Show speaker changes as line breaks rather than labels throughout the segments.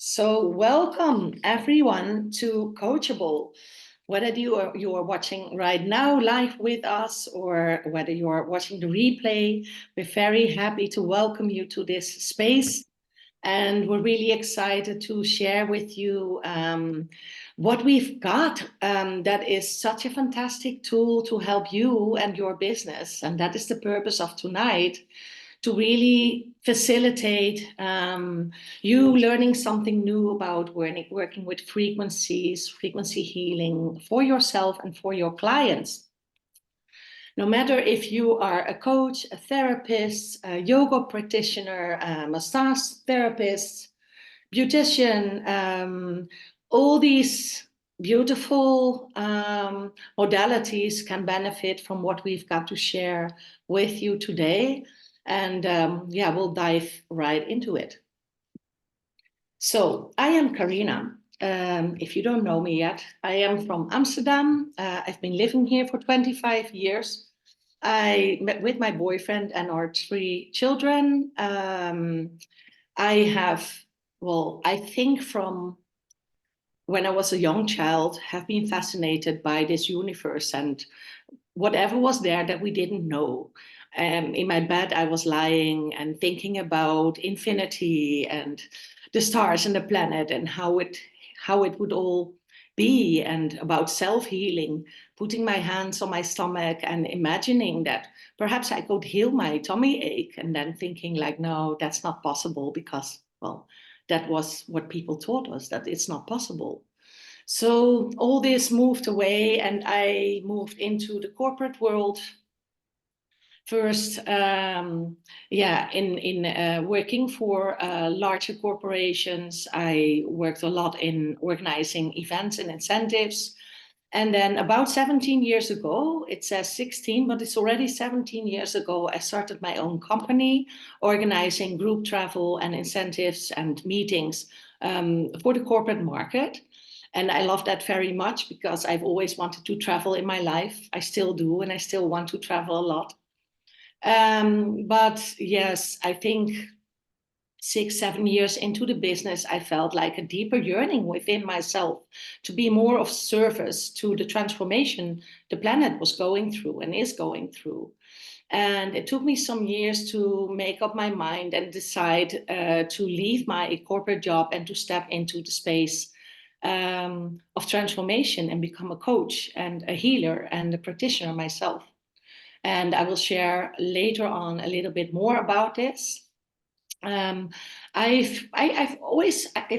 So welcome everyone to Coachable. Whether you are watching right now live with us or whether you are watching the replay, we're very happy to welcome you to this space. And we're really excited to share with you what we've got that is such a fantastic tool to help you and your business. And that is the purpose of tonight, to really facilitate you learning something new about working with frequencies, frequency healing for yourself and for your clients. No matter if you are a coach, a therapist, a yoga practitioner, a massage therapist, beautician, all these beautiful modalities can benefit from what we've got to share with you today. And we'll dive right into it. So I am Karina. If you don't know me yet, I am from Amsterdam. I've been living here for 25 years. I met with my boyfriend and our 3 children. I have, I think from when I was a young child, have been fascinated by this universe and whatever was there that we didn't know. In my bed, I was lying and thinking about infinity and the stars and the planet and how it would all be, and about self-healing, putting my hands on my stomach and imagining that perhaps I could heal my tummy ache, and then thinking like, no, that's not possible because, that was what people taught us, that it's not possible. So all this moved away and I moved into the corporate world. First, in working for larger corporations, I worked a lot in organizing events and incentives. And then about 17 years ago, it says 16, but it's already 17 years ago, I started my own company, organizing group travel and incentives and meetings for the corporate market. And I love that very much because I've always wanted to travel in my life. I still do, and I still want to travel a lot. But yes, I think 6, 7 years into the business, I felt like a deeper yearning within myself to be more of service to the transformation the planet was going through and is going through. And it took me some years to make up my mind and decide to leave my corporate job and to step into the space of transformation and become a coach and a healer and a practitioner myself. And I will share later on a little bit more about this. I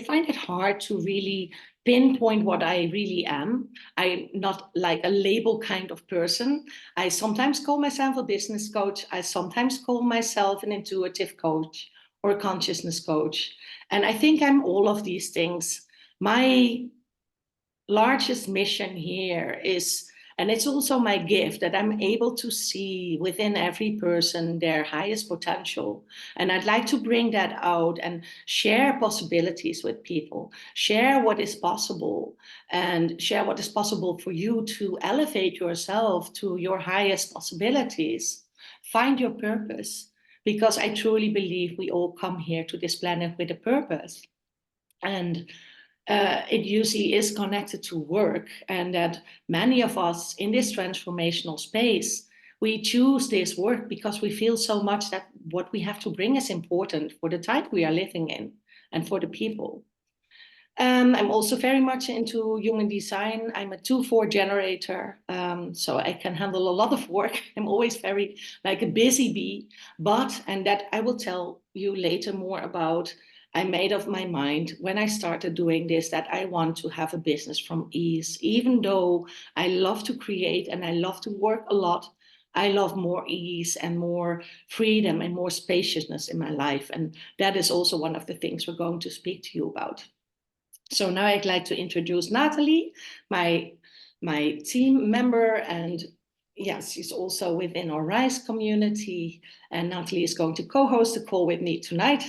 find it hard to really pinpoint what I really am. I'm not like a label kind of person. I sometimes call myself a business coach. I sometimes call myself an intuitive coach or a consciousness coach. And I think I'm all of these things. My largest mission here is, and it's also my gift, that I'm able to see within every person their highest potential. And I'd like to bring that out and share possibilities with people, share what is possible, and share what is possible for you to elevate yourself to your highest possibilities. Find your purpose, because I truly believe we all come here to this planet with a purpose. And it usually is connected to work, and that many of us in this transformational space, we choose this work because we feel so much that what we have to bring is important for the time we are living in and for the people. I'm also very much into human design. I'm a 2-4 generator, so I can handle a lot of work. I'm always very like a busy bee, and that I will tell you later more about. I made up my mind when I started doing this that I want to have a business from ease. Even though I love to create and I love to work a lot, I love more ease and more freedom and more spaciousness in my life. And that is also one of the things we're going to speak to you about. So now I'd like to introduce Natalie, my team member, and yes, she's also within our RISE community. And Natalie is going to co-host the call with me tonight.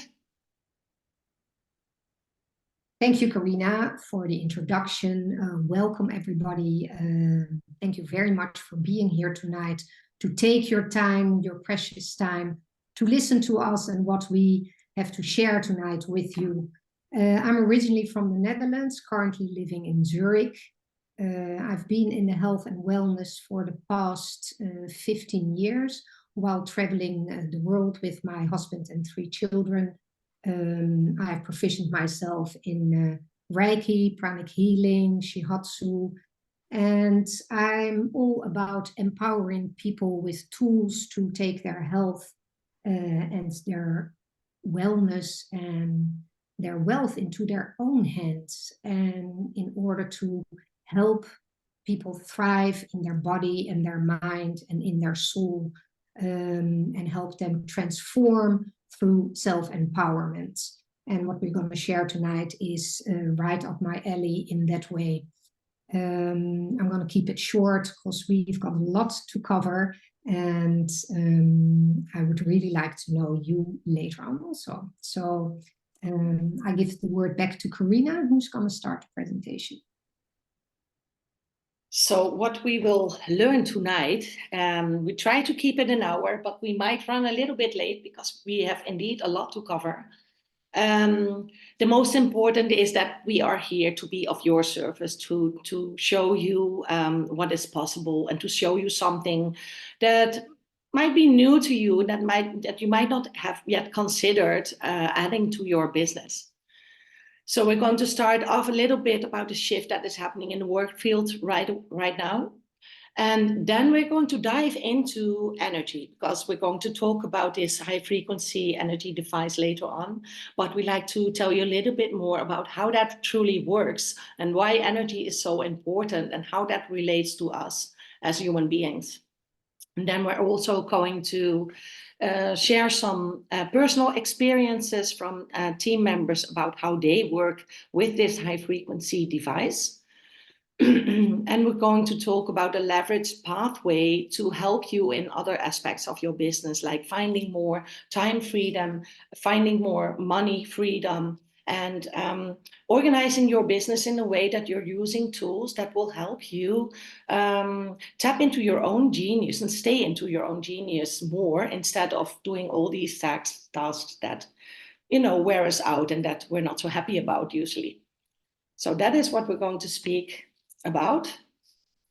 Thank you, Karina, for the introduction. Welcome, everybody. Thank you very much for being here tonight, to take your time, your precious time, to listen to us and what we have to share tonight with you. I'm originally from the Netherlands, currently living in Zurich. I've been in the health and wellness for the past 15 years while traveling the world with my husband and 3 children. I've proficiened myself in Reiki, pranic healing, Shihatsu, and I'm all about empowering people with tools to take their health and their wellness and their wealth into their own hands, and in order to help people thrive in their body and their mind and in their soul, and help them transform through self-empowerment. And what we're going to share tonight is right up my alley in that way. I'm going to keep it short because we've got a lot to cover, and I would really like to know you later on also. So I give the word back to Karina, who's going to start the presentation.
So what we will learn tonight, we try to keep it an hour, but we might run a little bit late because we have indeed a lot to cover. The most important is that we are here to be of your service, to show you what is possible, and to show you something that might be new to you, that you might not have yet considered adding to your business. So we're going to start off a little bit about the shift that is happening in the work field right now. And then we're going to dive into energy, because we're going to talk about this high frequency energy device later on. But we like to tell you a little bit more about how that truly works and why energy is so important and how that relates to us as human beings. And then we're also going to share some personal experiences from team members about how they work with this high frequency device. And we're going to talk about a leverage pathway to help you in other aspects of your business, like finding more time freedom, finding more money freedom, and organizing your business in a way that you're using tools that will help you tap into your own genius and stay into your own genius more, instead of doing all these tasks that, wear us out and that we're not so happy about usually. So that is what we're going to speak about.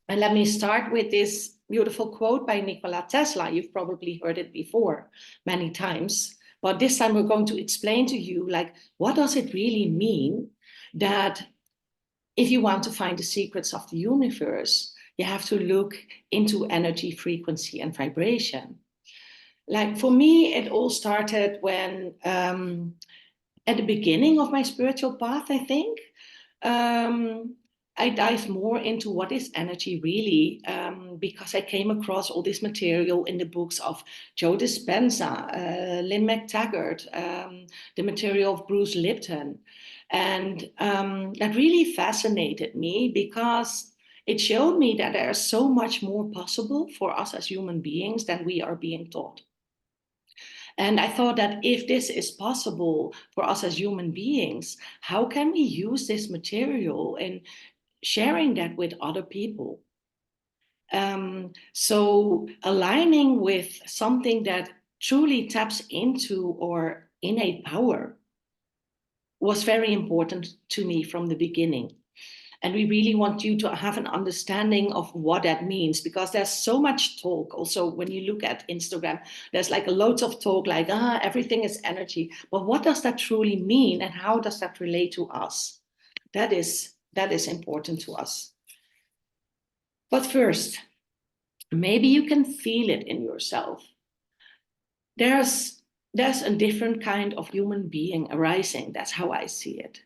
And let me start with this beautiful quote by Nikola Tesla. You've probably heard it before many times, but this time we're going to explain to you, like, what does it really mean that if you want to find the secrets of the universe, you have to look into energy, frequency, and vibration. Like, for me, it all started when at the beginning of my spiritual path, I think. I dived more into what is energy really, because I came across all this material in the books of Joe Dispenza, Lynn McTaggart, the material of Bruce Lipton. And that really fascinated me, because it showed me that there is so much more possible for us as human beings than we are being taught. And I thought that if this is possible for us as human beings, how can we use this material in sharing that with other people? So aligning with something that truly taps into our innate power was very important to me from the beginning. And we really want you to have an understanding of what that means, because there's so much talk. Also, when you look at Instagram, there's like loads of talk, like, everything is energy. But what does that truly mean, and how does that relate to us? That is important to us. But first, maybe you can feel it in yourself. There's a different kind of human being arising. That's how I see it.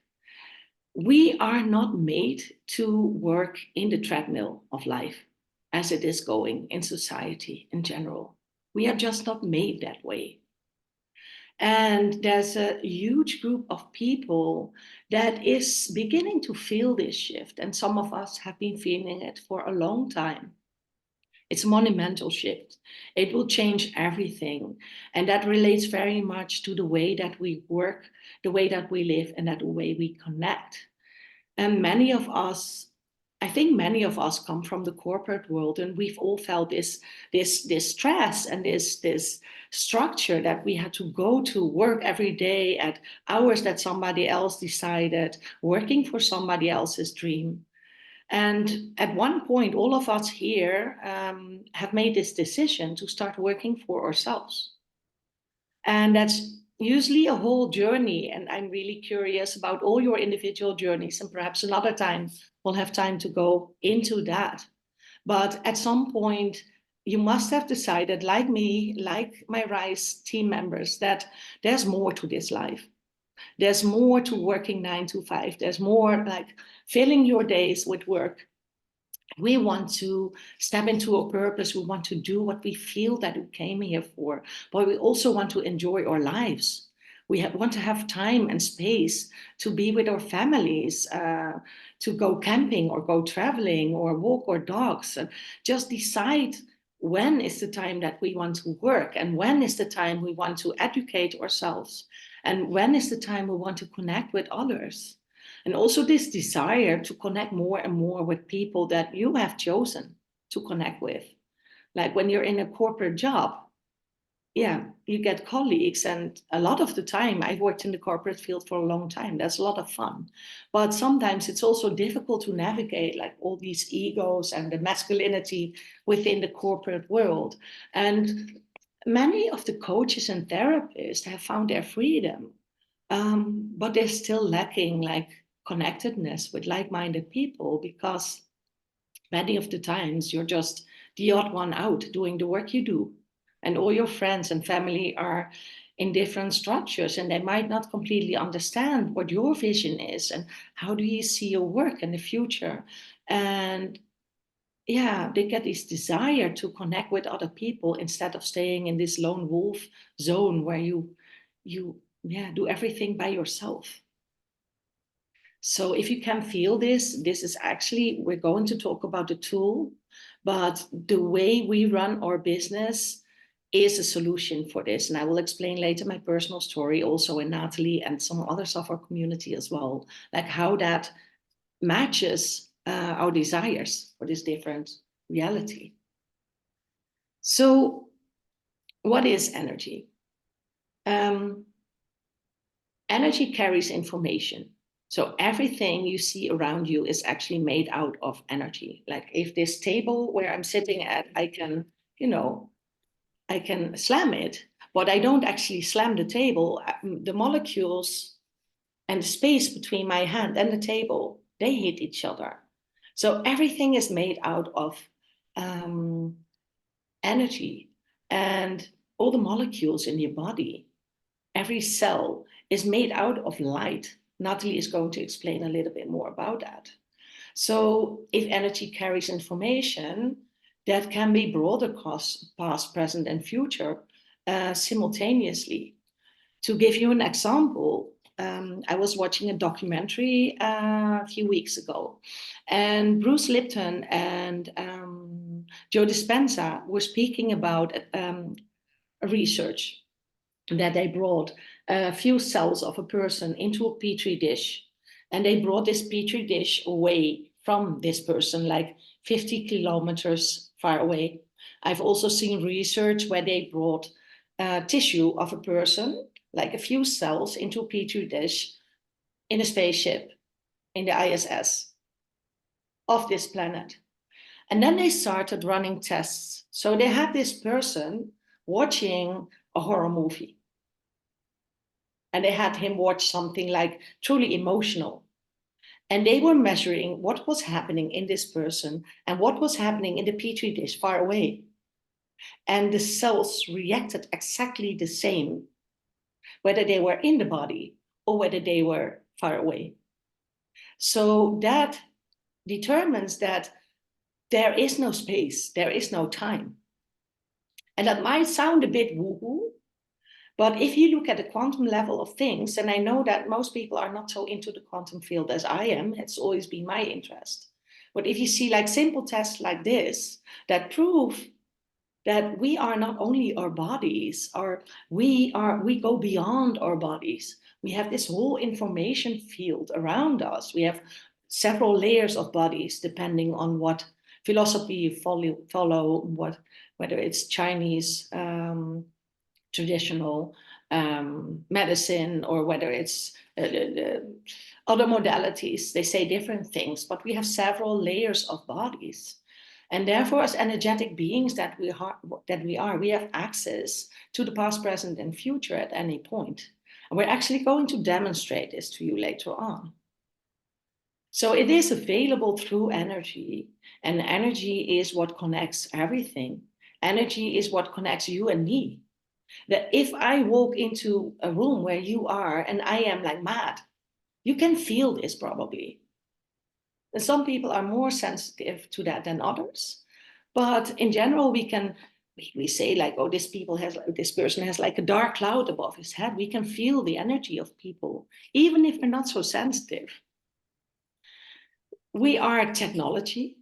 We are not made to work in the treadmill of life as it is going in society in general. We are just not made that way. And there's a huge group of people that is beginning to feel this shift. And some of us have been feeling it for a long time. It's a monumental shift. It will change everything. And that relates very much to the way that we work, the way that we live, and that the way we connect. And many of us, I think many of us come from the corporate world, and we've all felt this stress and this structure that we had to go to work every day at hours that somebody else decided, working for somebody else's dream. And at one point, all of us here have made this decision to start working for ourselves. And that's usually a whole journey. And I'm really curious about all your individual journeys. And perhaps another time we'll have time to go into that. But at some point, you must have decided, like me, like my RISE team members, that there's more to this life. There's more to working 9 to 5. There's more like filling your days with work. We want to step into a purpose. We want to do what we feel that we came here for, but we also want to enjoy our lives. We want to have time and space to be with our families, to go camping or go traveling or walk our dogs. Just decide when is the time that we want to work, and when is the time we want to educate ourselves, and when is the time we want to connect with others. And also this desire to connect more and more with people that you have chosen to connect with. Like when you're in a corporate job, yeah, you get colleagues. And a lot of the time, I've worked in the corporate field for a long time. That's a lot of fun. But sometimes it's also difficult to navigate like all these egos and the masculinity within the corporate world. And many of the coaches and therapists have found their freedom, but they're still lacking like connectedness with like-minded people, because many of the times you're just the odd one out doing the work you do, and all your friends and family are in different structures, and they might not completely understand what your vision is and how do you see your work in the future. And yeah, they get this desire to connect with other people instead of staying in this lone wolf zone where you do everything by yourself. So if you can feel this, this is actually, we're going to talk about the tool, but the way we run our business is a solution for this. And I will explain later my personal story also in Natalie and some others of our community as well, like how that matches our desires for this different reality. So what is energy? Energy carries information. So everything you see around you is actually made out of energy. Like if this table where I'm sitting at, I can, I can slam it, but I don't actually slam the table. The molecules and the space between my hand and the table, they hit each other. So everything is made out of energy, and all the molecules in your body, every cell is made out of light. Natalie is going to explain a little bit more about that. So if energy carries information, that can be broadcast past, present, and future simultaneously. To give you an example, I was watching a documentary a few weeks ago, and Bruce Lipton and Joe Dispenza were speaking about research that they brought a few cells of a person into a petri dish, and they brought this petri dish away from this person, like 50 kilometers far away. I've also seen research where they brought tissue of a person, like a few cells, into a petri dish in a spaceship in the ISS of this planet. And then they started running tests. So they had this person watching a horror movie, and they had him watch something like truly emotional. And they were measuring what was happening in this person and what was happening in the petri dish far away. And the cells reacted exactly the same, whether they were in the body or whether they were far away. So that determines that there is no space, there is no time. And that might sound a bit woo-woo, but if you look at the quantum level of things, and I know that most people are not so into the quantum field as I am, it's always been my interest. But if you see like simple tests like this that prove that we are not only our bodies, or we go beyond our bodies. We have this whole information field around us. We have several layers of bodies, depending on what philosophy you follow, whether it's Chinese traditional medicine, or whether it's other modalities. They say different things, but we have several layers of bodies. And therefore, as energetic beings that we are, we have access to the past, present, and future at any point. And we're actually going to demonstrate this to you later on. So it is available through energy, and energy is what connects everything. Energy is what connects you and me. That if I walk into a room where you are and I am like mad, you can feel this probably. And some people are more sensitive to that than others. But in general, we say like, oh, this person has like a dark cloud above his head. We can feel the energy of people, even if they're not so sensitive. We are technology,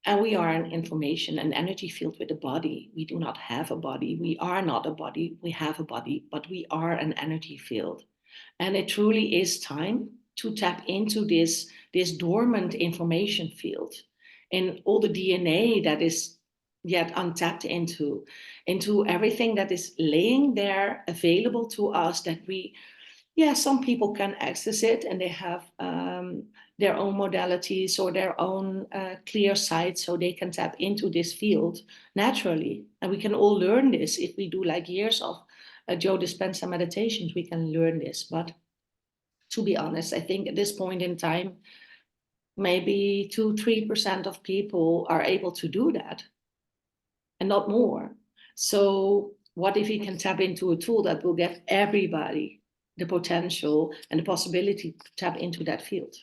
and we are an information and energy field with a body. We do not have a body. We are not a body. We have a body, but we are an energy field. And it truly is time to tap into this dormant information field, and all the DNA that is yet untapped into everything that is laying there available to us, that we, yeah, some people can access it, and they have their own modalities or their own clear sight, so they can tap into this field naturally. And we can all learn this if we do like years of Joe Dispenza meditations. We can learn this. But to be honest, I think at this point in time, maybe 2-3% of people are able to do that, and not more. So what if we can tap into a tool that will give everybody the potential and the possibility to tap into that field?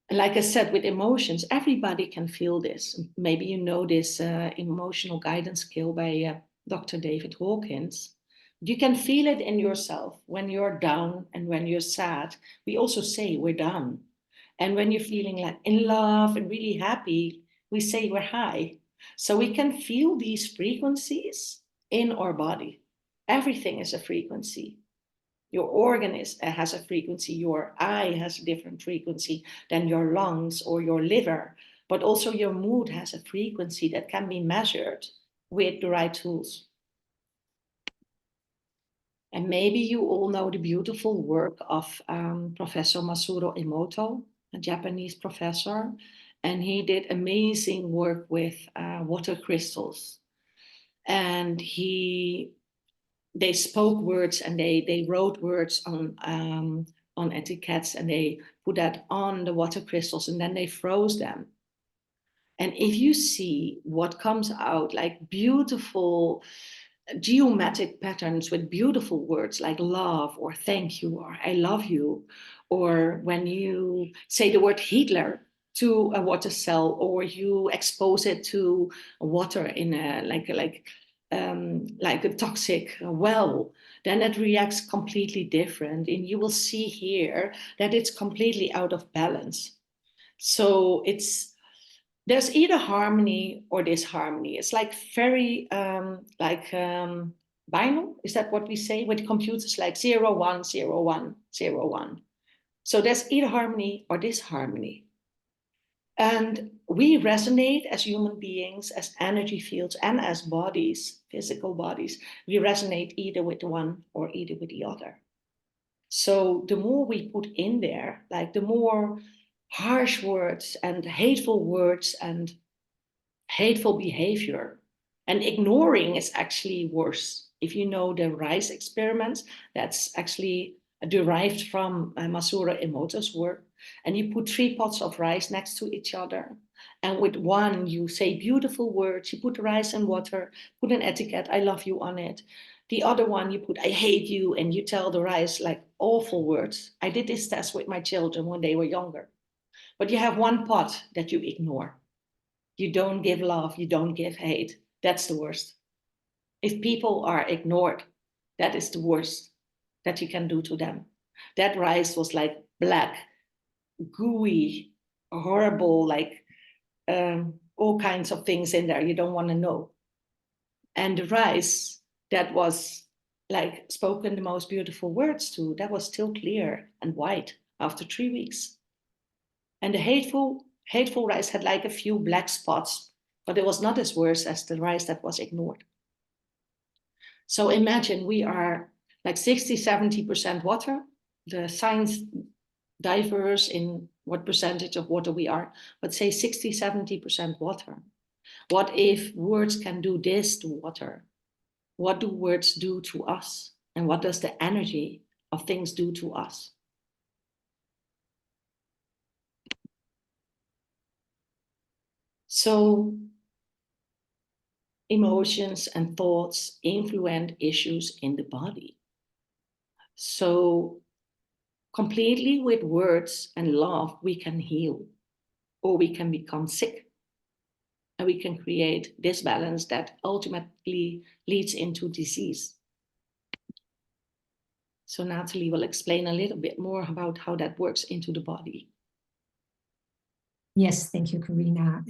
And like I said, with emotions, everybody can feel this. Maybe you know this emotional guidance skill by Dr. David Hawkins. You can feel it in yourself when you're down and when you're sad. We also say we're down. And when you're feeling like in love and really happy, we say we're high. So we can feel these frequencies in our body. Everything is a frequency. Your organ has a frequency, your eye has a different frequency than your lungs or your liver, but also your mood has a frequency that can be measured with the right tools. And maybe you all know the beautiful work of Professor Masaru Emoto, a Japanese professor, and he did amazing work with water crystals. And they spoke words, and they wrote words on etiquettes, and they put that on the water crystals, and then they froze them. And if you see what comes out, like beautiful geometric patterns with beautiful words like love or thank you or I love you, or when you say the word Hitler to a water cell, or you expose it to water in a like a toxic well, then it reacts completely different. And you will see here that it's completely out of balance. So there's either harmony or disharmony. It's like very binary. Is that what we say with computers? Like 0, 1, 0, 1, 0, 1. So there's either harmony or disharmony. And we resonate as human beings, as energy fields, and as bodies, physical bodies. We resonate either with one or either with the other. So the more we put in there, like the more harsh words and hateful behavior, and ignoring is actually worse. If you know the rice experiments, that's actually derived from Masaru Emoto's work. And you put 3 pots of rice next to each other. And with one, you say beautiful words. You put the rice and water, put an etiquette, I love you on it. The other one, you put, I hate you. And you tell the rice like awful words. I did this test with my children when they were younger. But you have one pot that you ignore. You don't give love. You don't give hate. That's the worst. If people are ignored, that is the worst that you can do to them. That rice was like black, gooey, horrible, like all kinds of things in there you don't want to know. And the rice that was like spoken the most beautiful words to, that was still clear and white after 3 weeks. And the hateful rice had like a few black spots, but it was not as worse as the rice that was ignored. So imagine we are like 60-70% water. The science diverse in what percentage of water we are, but say 60-70% water. What if words can do this to water? What do words do to us? And what does the energy of things do to us? So emotions and thoughts influence issues in the body. So completely with words and love, we can heal, or we can become sick. And we can create disbalance that ultimately leads into disease. So Natalie will explain a little bit more about how that works into the body.
Yes, thank you, Karina.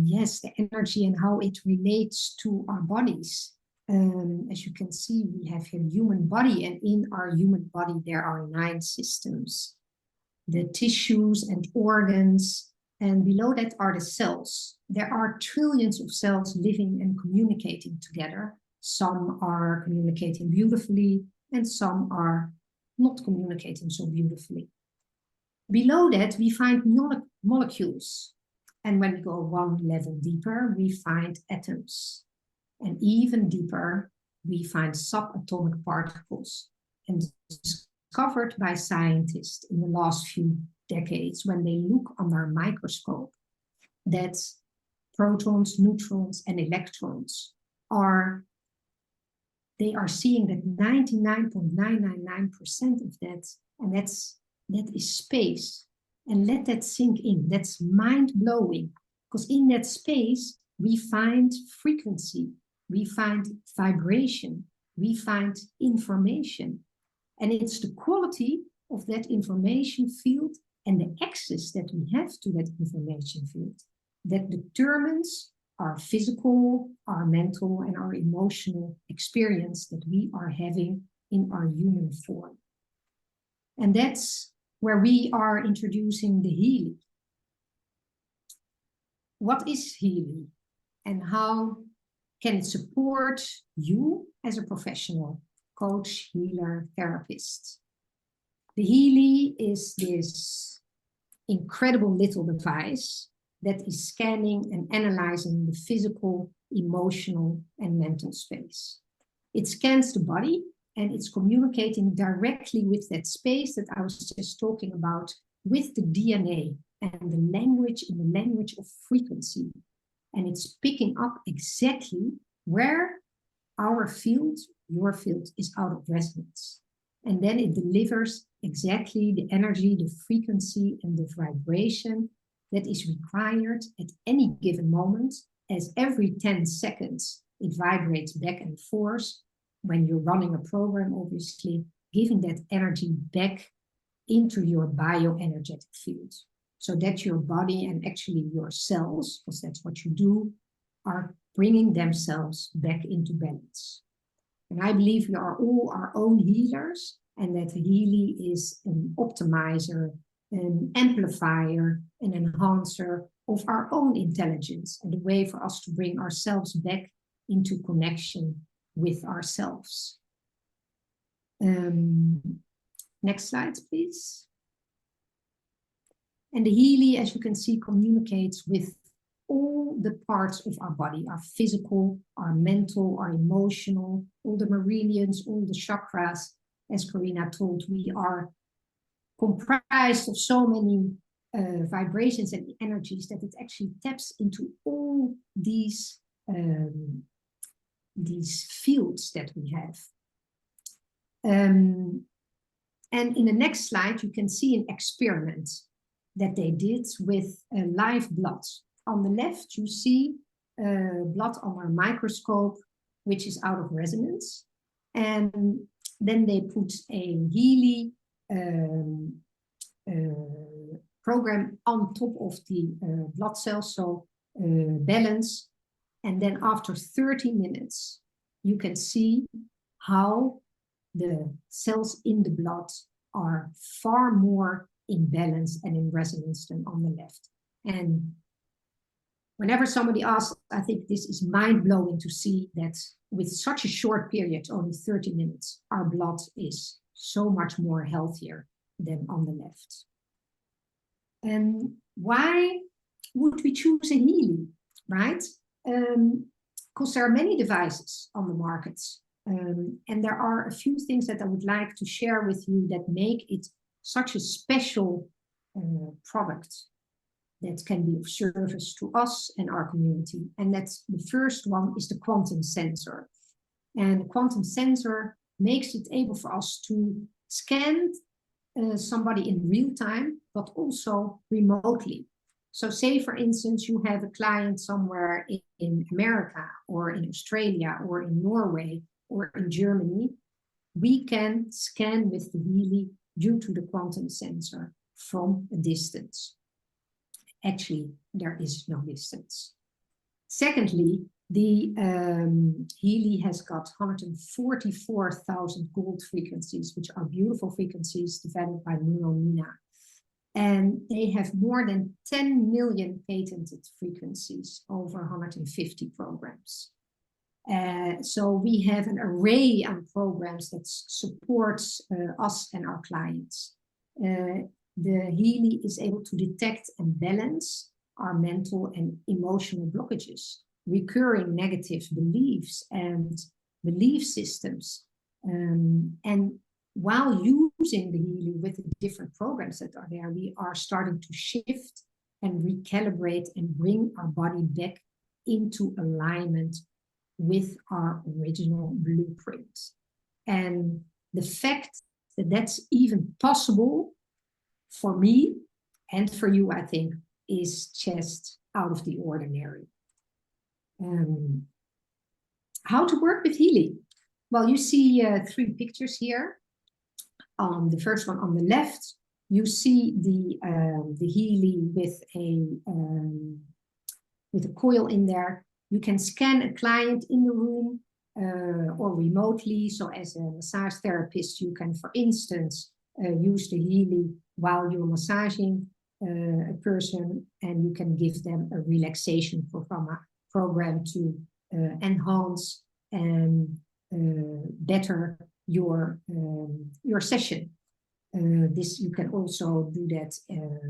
Yes, the energy and how it relates to our bodies. As you can see, we have a human body, and in our human body, there are 9 systems. The tissues and organs, and below that are the cells. There are trillions of cells living and communicating together. Some are communicating beautifully, and some are not communicating so beautifully. Below that, we find molecules. And when we go one level deeper, we find atoms. And even deeper, we find subatomic particles. And discovered by scientists in the last few decades when they look under a microscope that protons, neutrons, and electrons they are seeing that 99.999% of that, and that is space. And let that sink in. That's mind-blowing, because in that space we find frequency, we find vibration, we find information. And it's the quality of that information field and the access that we have to that information field that determines our physical, our mental, and our emotional experience that we are having in our human form. And that's where we are introducing the healing. What is healing, and how can it support you as a professional, coach, healer, therapist? The Healy is this incredible little device that is scanning and analyzing the physical, emotional, and mental space. It scans the body, and it's communicating directly with that space that I was just talking about, with the DNA and the language, in the language of frequency. And it's picking up exactly where our field, your field, is out of resonance. And then it delivers exactly the energy, the frequency, and the vibration that is required at any given moment, as every 10 seconds it vibrates back and forth. When you're running a program, obviously, giving that energy back into your bioenergetic field, so that your body and actually your cells, because that's what you do, are bringing themselves back into balance. And I believe we are all our own healers, and that the Healy is an optimizer, an amplifier, an enhancer of our own intelligence, and a way for us to bring ourselves back into connection with ourselves. Next slide, please. And the Healy, as you can see, communicates with all the parts of our body, our physical, our mental, our emotional, all the meridians, all the chakras. As Karina told, we are comprised of so many vibrations and energies that it actually taps into all these fields that we have. And in the next slide, you can see an experiment that they did with live blood. On the left, you see blood under a microscope, which is out of resonance. And then they put a Healy program on top of the blood cells, so balance. And then after 30 minutes, you can see how the cells in the blood are far more in balance and in resonance than on the left. And Whenever somebody asks, I think this is mind-blowing to see that with such a short period, only 30 minutes, our blood is so much more healthier than on the left. And why would we choose a Healy, right? Because there are many devices on the market. And there are a few things that I would like to share with you that make it such a special product that can be of service to us and our community. And that's the first one is the quantum sensor. And the quantum sensor makes it able for us to scan somebody in real time, but also remotely. So say, for instance, you have a client somewhere in America or in Australia or in Norway or in Germany. We can scan with the Healy due to the quantum sensor from a distance. Actually, there is no distance. Secondly, the Healy has got 144,000 gold frequencies, which are beautiful frequencies developed by Nuno Mina. And they have more than 10 million patented frequencies over 150 programs. So we have an array of programs that supports us and our clients. The Healy is able to detect and balance our mental and emotional blockages, recurring negative beliefs and belief systems. And while using the Healy with the different programs that are there, we are starting to shift and recalibrate and bring our body back into alignment with our original blueprint. And the fact that that's even possible for me and for you, I think, is just out of the ordinary. How to work with Healy? Well, you see 3 pictures here. The first one on the left, you see the Healy with a coil in there. You can scan a client in the room or remotely. So as a massage therapist, you can, for instance, use the Healy while you're massaging a person, and you can give them a relaxation program to enhance and better your session. This you can also do that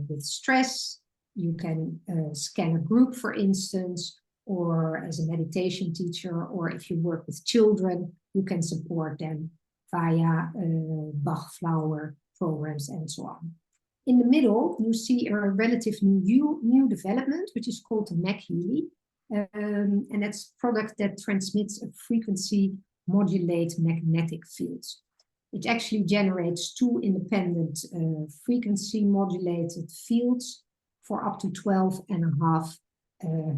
with stress. You can scan a group, for instance, or as a meditation teacher, or if you work with children, you can support them via Bach flower programs and so on. In the middle, you see a relatively new development, which is called the Mac Healy. And that's a product that transmits a frequency modulate magnetic fields. It actually generates 2 independent frequency modulated fields for up to 12.5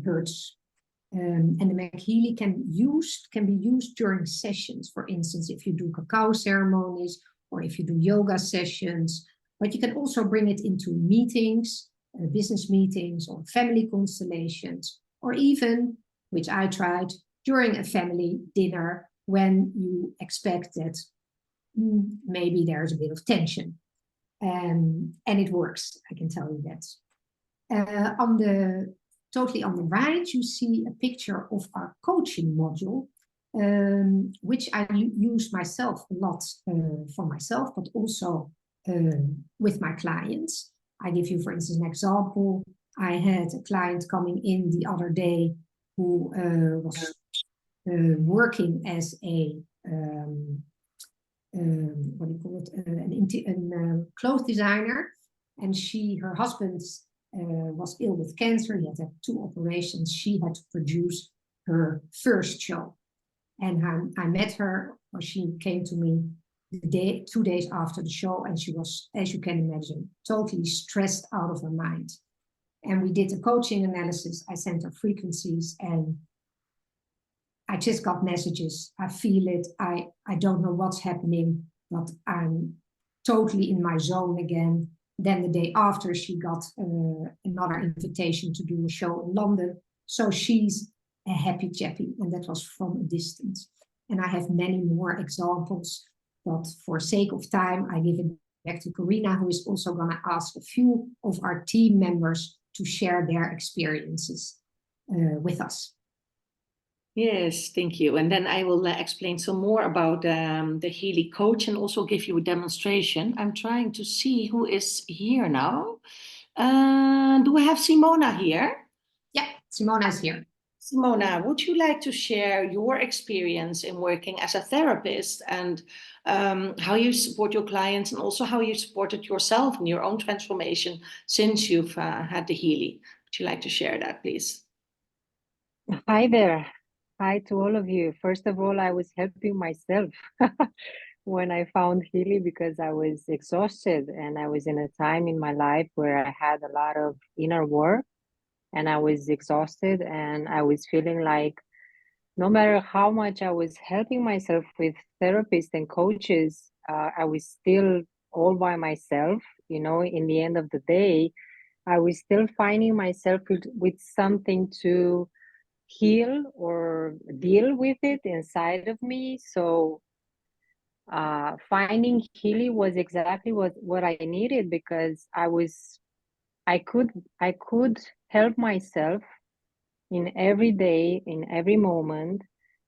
hertz. And the Mac Healy can be used during sessions. For instance, if you do cacao ceremonies or if you do yoga sessions, but you can also bring it into meetings, business meetings or family constellations, or even, which I tried, during a family dinner when you expect that maybe there's a bit of tension. And it works, I can tell you that. Totally on the right, you see a picture of our coaching module, which I use myself a lot for myself, but also with my clients. I give you, for instance, an example. I had a client coming in the other day who was working as a what do you call it? Clothes designer, and her husband was ill with cancer. He had to have 2 operations. She had to produce her first show, and I met her, or she came to me 2 days after the show, and she was, as you can imagine, totally stressed out of her mind. And we did a coaching analysis. I sent her frequencies, and I just got messages. I feel it. I don't know what's happening, but I'm totally in my zone again. Then the day after, she got another invitation to do a show in London. So she's a happy chappy, and that was from a distance. And I have many more examples, but for sake of time, I give it back to Corina, who is also going to ask a few of our team members to share their experiences. with us.
Yes, thank you. And then I will explain some more about the Healy coach and also give you a demonstration. I'm trying to see who is here now. Do we have Simona here?
Yeah, Simona is here.
Simona, would you like to share your experience in working as a therapist and how you support your clients and also how you supported yourself in your own transformation since you've had the Healy? Would you like to share that, please?
Hi there. Hi to all of you. First of all, I was helping myself when I found Healy because I was exhausted and I was in a time in my life where I had a lot of inner work and I was exhausted and I was feeling like no matter how much I was helping myself with therapists and coaches, I was still all by myself. You know, in the end of the day, I was still finding myself with something to heal or deal with it inside of me. So finding healing was exactly what I needed because I could help myself in every day, in every moment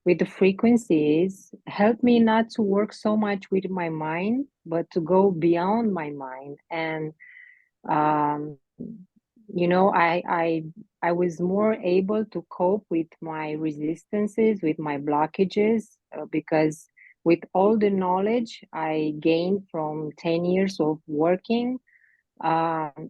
with the frequencies, help me not to work so much with my mind, but to go beyond my mind. And um, you know, I was more able to cope with my resistances, with my blockages, because with all the knowledge I gained from 10 years of working,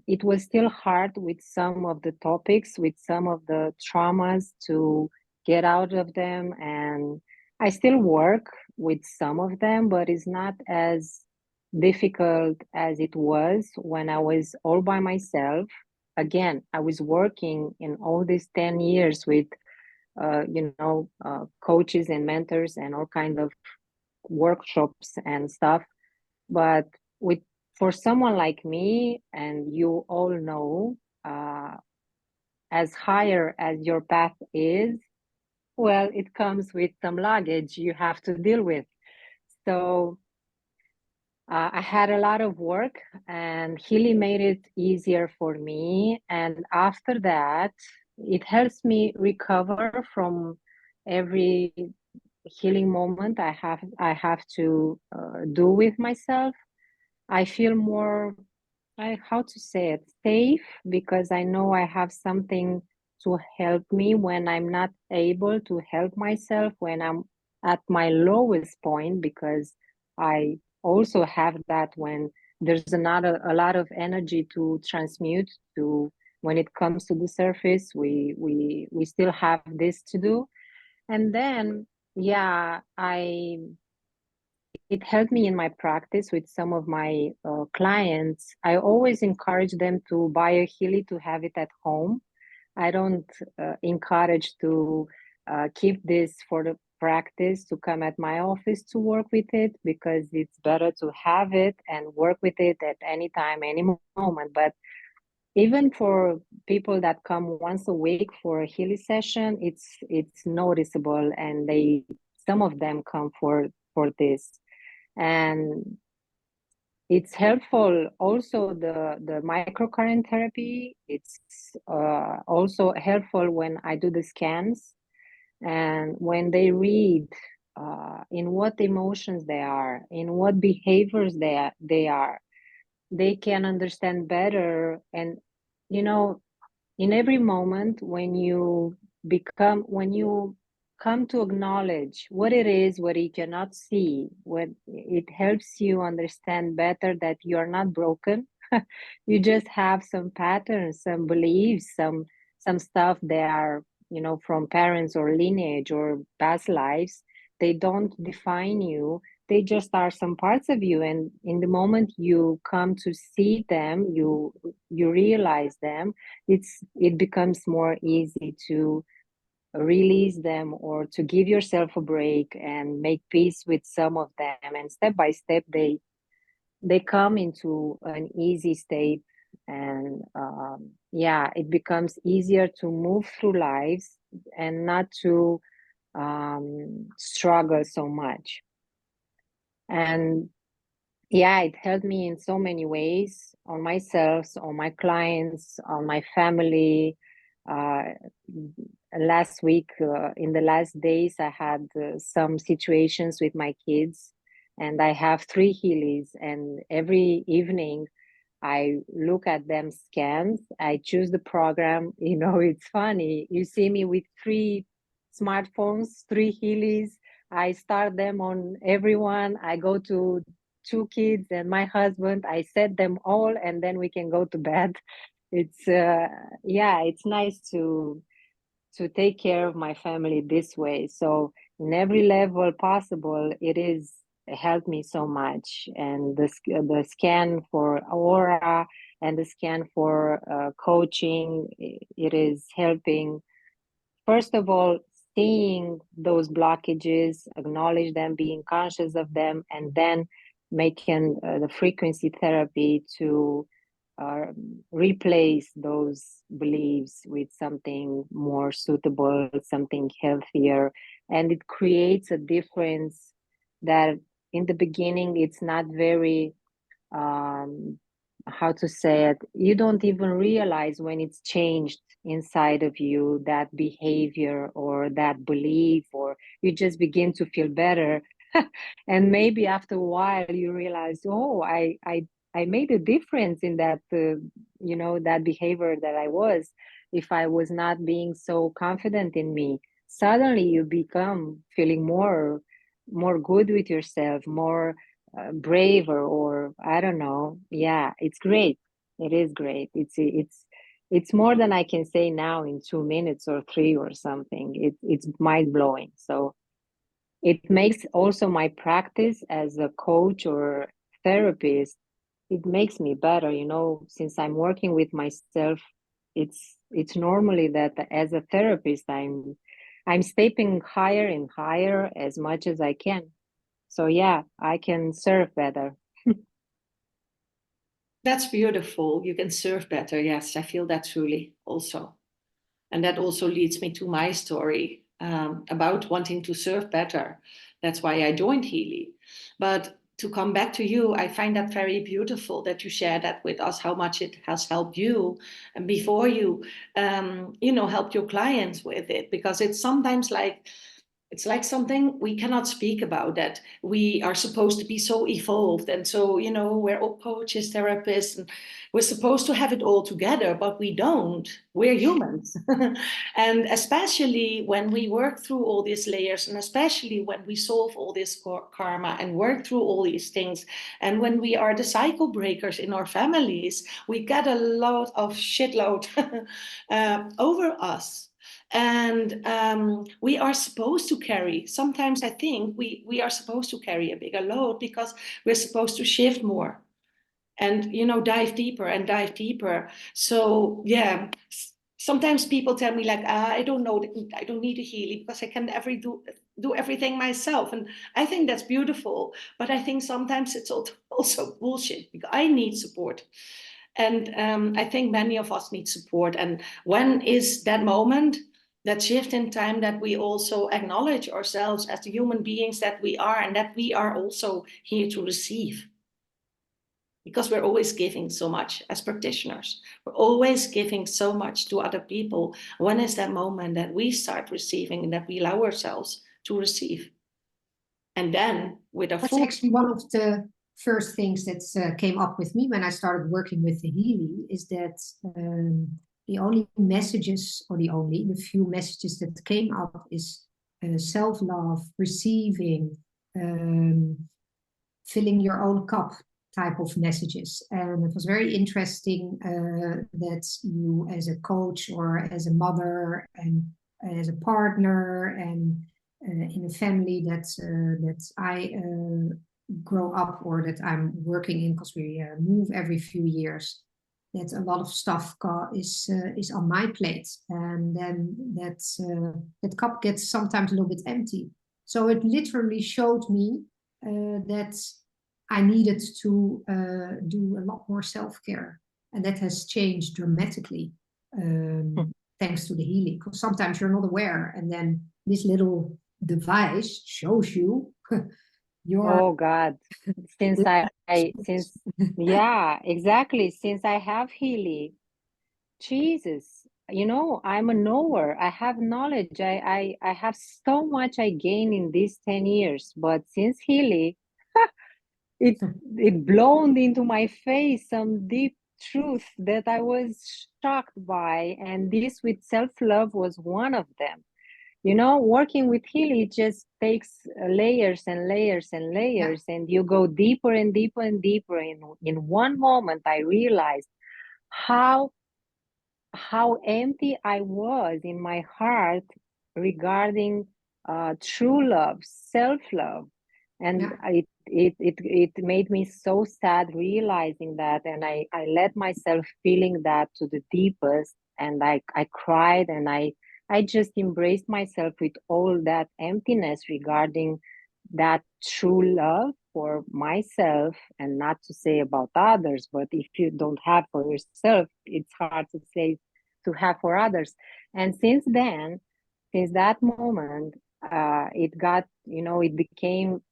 it was still hard with some of the topics, with some of the traumas to get out of them. And I still work with some of them, but it's not as difficult as it was when I was all by myself. Again, I was working in all these 10 years with, coaches and mentors and all kind of workshops and stuff. But with for someone like me, and you all know, uh, as higher as your path is, well, it comes with some luggage you have to deal with. So I had a lot of work, and Healy made it easier for me. And after that, it helps me recover from every healing moment I have to do with myself. I feel more, how to say it, safe because I know I have something to help me when I'm not able to help myself, when I'm at my lowest point, because I also have that when there's a lot of energy to transmute to when it comes to the surface, we still have this to do. And then, yeah, it helped me in my practice with some of my clients. I always encourage them to buy a Healy to have it at home. I don't encourage to keep this for the practice to come at my office to work with it because it's better to have it and work with it at any time, any moment. But even for people that come once a week for a Healy session, it's noticeable, and some of them come for this. And it's helpful also the microcurrent therapy. It's also helpful when I do the scans and when they read in what emotions they are, in what behaviors they are, they can understand better. And you know, in every moment when you come to acknowledge what it is, what you cannot see, what it helps you understand better that you are not broken. You just have some patterns, some beliefs, some stuff that are, you know, from parents or lineage or past lives. They don't define you, they just are some parts of you. And in the moment you come to see them, you realize them, it becomes more easy to release them or to give yourself a break and make peace with some of them. And step by step they come into an easy state. And yeah, it becomes easier to move through lives and not to struggle so much. And yeah, it helped me in so many ways, on myself, on my clients, on my family. Uh, last week, in the last days, I had some situations with my kids, and I have 3 Heelys, and every evening I look at them scans. I choose the program. You know, it's funny. You see me with 3 smartphones, 3 Heelys. I start them on everyone. I go to 2 kids and my husband. I set them all, and then we can go to bed. It's yeah, it's nice to take care of my family this way. So in every level possible, it is helped me so much. And the scan for aura and the scan for coaching, it is helping. First of all, seeing those blockages, acknowledge them, being conscious of them, and then making the frequency therapy to uh, replace those beliefs with something more suitable, something healthier. And it creates a difference that in the beginning, it's not very um, how to say it, you don't even realize when it's changed inside of you, that behavior or that belief, or you just begin to feel better. And maybe after a while you realize, oh, I made a difference in that, you know, that behavior that I was, if I was not being so confident in me. Suddenly you become feeling more good with yourself, more braver, or I don't know. Yeah, it's great. It is great. It's more than I can say now in 2 minutes or 3 or something. It's mind blowing. So it makes also my practice as a coach or therapist, it makes me better, you know, since I'm working with myself. It's normally that as a therapist I'm stepping higher and higher as much as I can. So yeah, I can serve better.
That's beautiful. You can serve better. Yes, I feel that truly also. And that also leads me to my story about wanting to serve better. That's why I joined Healy. But to come back to you, I find that very beautiful that you share that with us, how much it has helped you and before you, helped your clients with it. Because it's like something we cannot speak about, that we are supposed to be so evolved, and so we're all coaches, therapists, and we're supposed to have it all together, but we don't. We're humans. And especially when we work through all these layers, and especially when we solve all this karma and work through all these things, and when we are the cycle breakers in our families, we get a lot of shitload over us. And we are supposed to carry, sometimes I think we are supposed to carry a bigger load, because we're supposed to shift more and dive deeper and dive deeper. So yeah, sometimes people tell me like, I don't know, I don't need a healing because I can never do everything myself. And I think that's beautiful, but I think sometimes it's also bullshit, because I need support. And I think many of us need support. And when is that moment, that shift in time, that we also acknowledge ourselves as the human beings that we are, and that we are also here to receive? Because we're always giving so much as practitioners. We're always giving so much to other people. When is that moment that we start receiving, and that we allow ourselves to receive? And then with a
That's
full...
actually one of the first things that came up with me when I started working with the Healy, is that the only messages, or the few messages that came up is self-love, receiving, filling your own cup type of messages. And it was very interesting that you, as a coach or as a mother and as a partner and in a family that I grow up, or that I'm working in, because we move every few years, that a lot of stuff is on my plate, and then that cup gets sometimes a little bit empty. So it literally showed me that I needed to do a lot more self-care, and that has changed dramatically thanks to the healing. Because sometimes you're not aware, and then this little device shows you your...
Oh God, since yeah, exactly. Since I have Healy, Jesus, you know, I'm a knower. I have knowledge. I have so much I gained in these 10 years. But since Healy, it it blown into my face some deep truth that I was shocked by. And this with self-love was one of them. You know, working with Healy just takes layers and layers and
Yeah.
layers, and you go deeper and deeper and deeper. In one moment, I realized how empty I was in my heart regarding true love, self-love, and
Yeah.
it made me so sad realizing that, and I let myself feeling that to the deepest, and I cried, and I just embraced myself with all that emptiness regarding that true love for myself, and not to say about others, but if you don't have for yourself, it's hard to say to have for others. And since then, since that moment, it got, you know, it became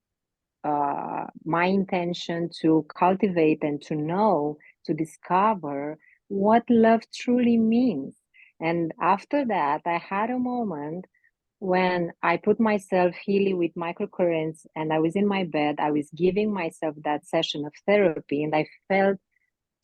my intention to cultivate and to know, to discover what love truly means. And after that, I had a moment when I put myself healing with microcurrents, and I was in my bed. I was giving myself that session of therapy, and I felt,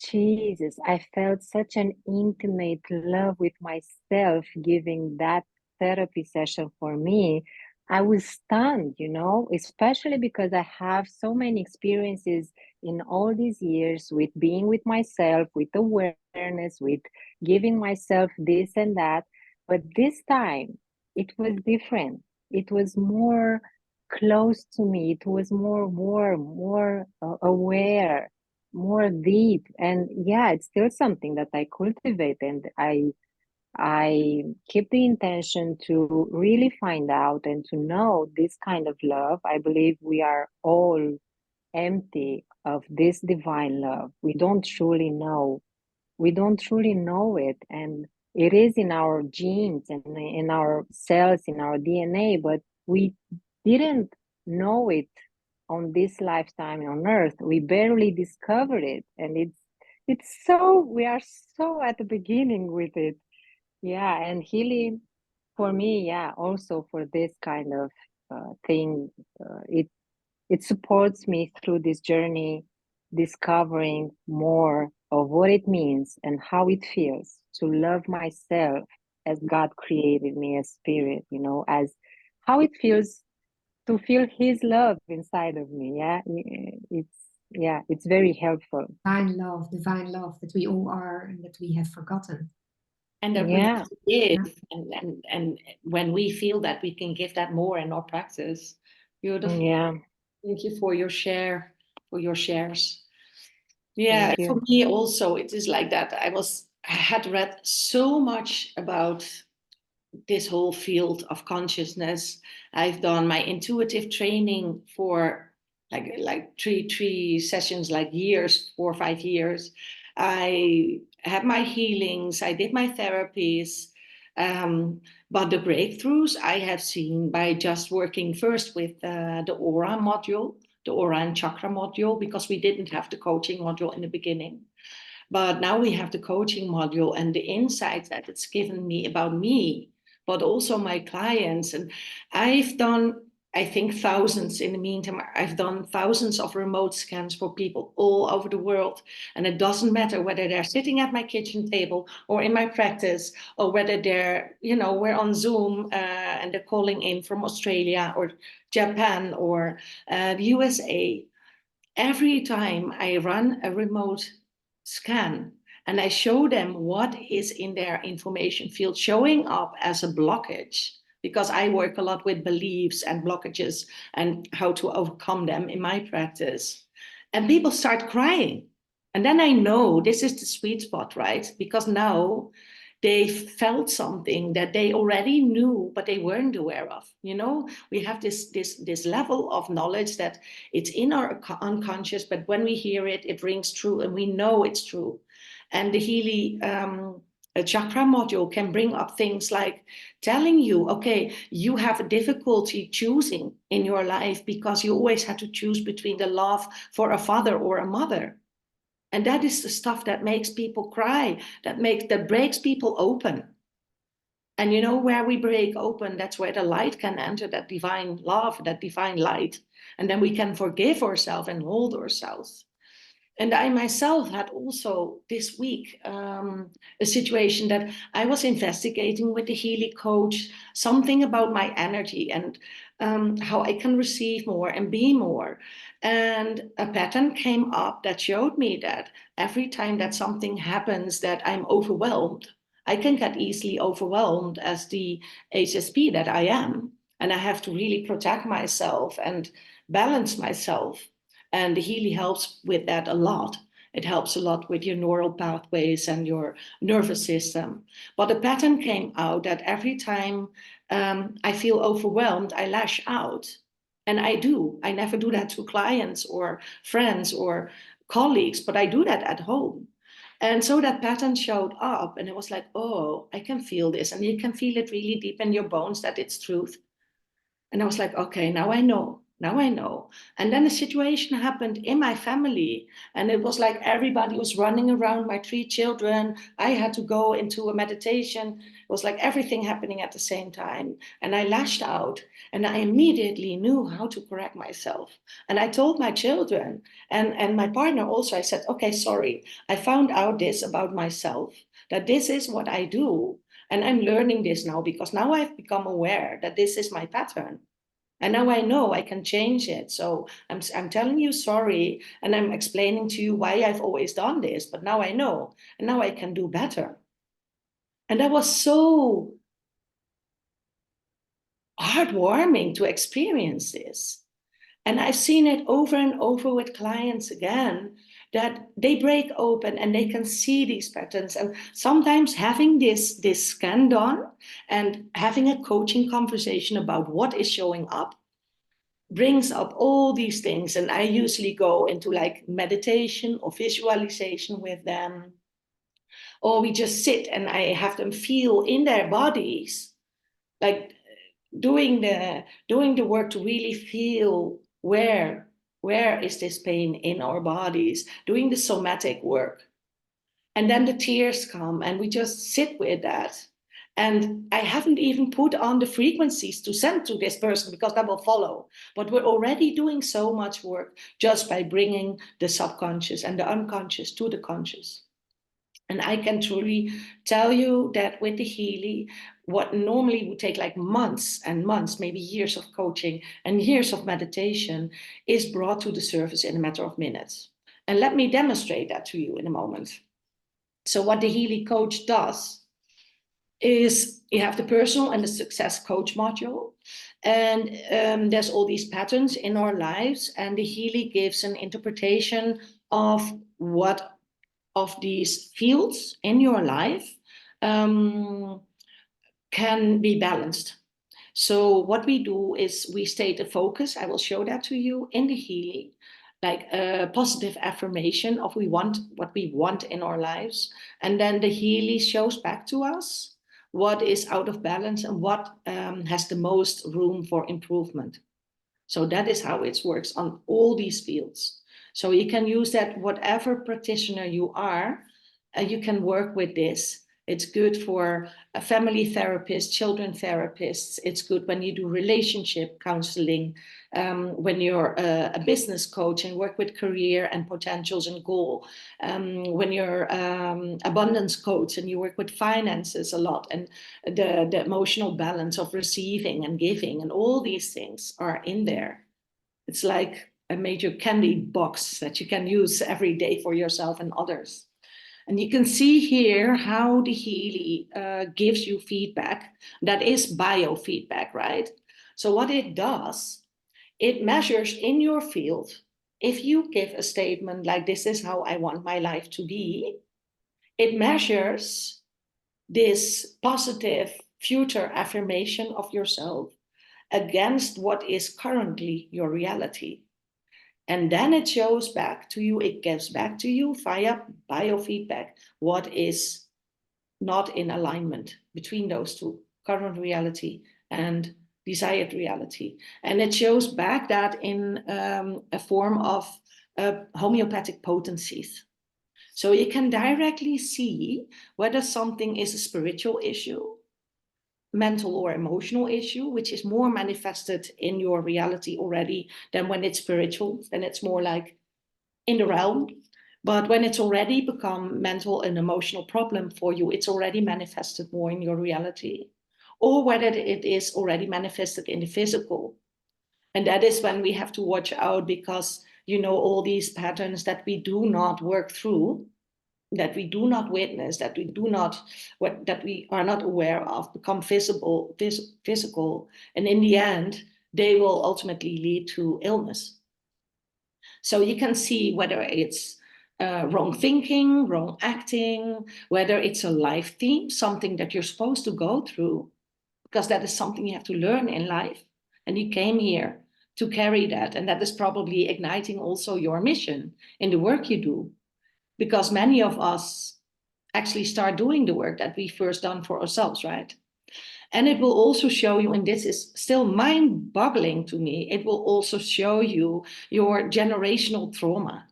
Jesus, I felt such an intimate love with myself giving that therapy session for me. I was stunned, you know, especially because I have so many experiences in all these years with being with myself, with awareness, with giving myself this and that. But this time it was different. It was more close to me. It was more warm, more aware, more deep. And yeah, it's still something that I cultivate, and I keep the intention to really find out and to know this kind of love. I believe we are all empty of this divine love. We don't truly know it, and it is in our genes and in our cells, in our DNA, but we didn't know it on this lifetime on earth. We barely discovered it, and it's so, we are so at the beginning with it. Yeah, and healing for me, yeah, also for this kind of thing, it supports me through this journey, discovering more of what it means and how it feels to love myself as God created me as spirit, you know, as how it feels to feel his love inside of me. It's very helpful.
Divine love that we all are and that we have forgotten.
And that we
Yeah.
have to give,
Yeah.
and when we feel that, we can give that more in our practice. Beautiful.
Yeah.
Thank you for your share, for your shares. Yeah,
Thank
for
you.
me also, it is like that. I had read so much about this whole field of consciousness. I've done my intuitive training for like three sessions, like years, 4 or 5 years. I had my healings, I did my therapies. Um, but the breakthroughs I have seen by just working first with the aura module, the aura and chakra module, because we didn't have the coaching module in the beginning. But now we have the coaching module and the insights that it's given me about me, but also my clients. And I've done, I think, thousands in the meantime. I've done thousands of remote scans for people all over the world. And it doesn't matter whether they're sitting at my kitchen table or in my practice, or whether they're, we're on Zoom and they're calling in from Australia or Japan or the USA. Every time I run a remote scan and I show them what is in their information field showing up as a blockage, because I work a lot with beliefs and blockages and how to overcome them in my practice. And people start crying. And then I know this is the sweet spot, right? Because now they felt something that they already knew, but they weren't aware of. We have this level of knowledge that it's in our unconscious, but when we hear it, it rings true, and we know it's true. And the Healy a chakra module can bring up things like telling you, okay, you have a difficulty choosing in your life because you always had to choose between the love for a father or a mother. And that is the stuff that makes people cry, that breaks people open. And you know, where we break open, that's where the light can enter, that divine love, that divine light. And then we can forgive ourselves and hold ourselves. And I myself had also this week a situation that I was investigating with the Healy coach, something about my energy and how I can receive more and be more. And a pattern came up that showed me that every time that something happens that I'm overwhelmed, I can get easily overwhelmed as the HSP that I am. And I have to really protect myself and balance myself. And the Healy helps with that a lot. It helps a lot with your neural pathways and your nervous system. But the pattern came out that every time I feel overwhelmed, I lash out. And I do. I never do that to clients or friends or colleagues, but I do that at home. And so that pattern showed up, and it was like, oh, I can feel this. And you can feel it really deep in your bones that it's truth. And I was like, okay, now I know. Now I know. And then a situation happened in my family. And it was like everybody was running around, my 3 children. I had to go into a meditation. It was like everything happening at the same time. And I lashed out. And I immediately knew how to correct myself. And I told my children and my partner also, I said, okay, sorry. I found out this about myself, that this is what I do. And I'm learning this now because now I've become aware that this is my pattern. And now I know I can change it. So I'm telling you sorry. And I'm explaining to you why I've always done this. But now I know. And now I can do better. And that was so heartwarming to experience this. And I've seen it over and over with clients again, that they break open and they can see these patterns. And sometimes having this scan done and having a coaching conversation about what is showing up brings up all these things. And I usually go into like meditation or visualization with them. Or we just sit and I have them feel in their bodies, like doing the work to really feel where is this pain in our bodies, doing the somatic work. And then the tears come and we just sit with that. And I haven't even put on the frequencies to send to this person because that will follow. But we're already doing so much work just by bringing the subconscious and the unconscious to the conscious. And I can truly tell you that with the Healy, what normally would take like months and months, maybe years of coaching and years of meditation, is brought to the surface in a matter of minutes. And let me demonstrate that to you in a moment. So what the Healy coach does is you have the personal and the success coach module. And there's all these patterns in our lives. And the Healy gives an interpretation of what of these fields in your life can be balanced. So what we do is we state a focus. I will show that to you in the Healy, like a positive affirmation of what we want in our lives. And then the Healy shows back to us what is out of balance and what has the most room for improvement. So that is how it works on all these fields. So you can use that whatever practitioner you are, you can work with this. It's good for a family therapist, children therapists. It's good when you do relationship counseling, when you're a business coach and work with career and potentials and goal, when you're abundance coach and you work with finances a lot, and the emotional balance of receiving and giving, and all these things are in there. It's like a major candy box that you can use every day for yourself and others. And you can see here how the Healy gives you feedback. That is biofeedback, right? So what it does, it measures in your field. If you give a statement like, this is how I want my life to be, it measures this positive future affirmation of yourself against what is currently your reality. And then it shows back to you, it gives back to you via biofeedback what is not in alignment between those two, current reality and desired reality. And it shows back that in a form of homeopathic potencies. So you can directly see whether something is a spiritual issue, mental or emotional issue, which is more manifested in your reality already than when it's spiritual, then it's more like in the realm. But when it's already become mental and emotional problem for you, it's already manifested more in your reality, or whether it is already manifested in the physical. And that is when we have to watch out, because all these patterns that we do not work through, that we do not witness, that we are not aware of, become physical, and in the end, they will ultimately lead to illness. So you can see whether it's wrong thinking, wrong acting, whether it's a life theme, something that you're supposed to go through, because that is something you have to learn in life. And you came here to carry that. And that is probably igniting also your mission in the work you do, because many of us actually start doing the work that we first done for ourselves, right? And it will also show you, and this is still mind-boggling to me, it will also show you your generational trauma.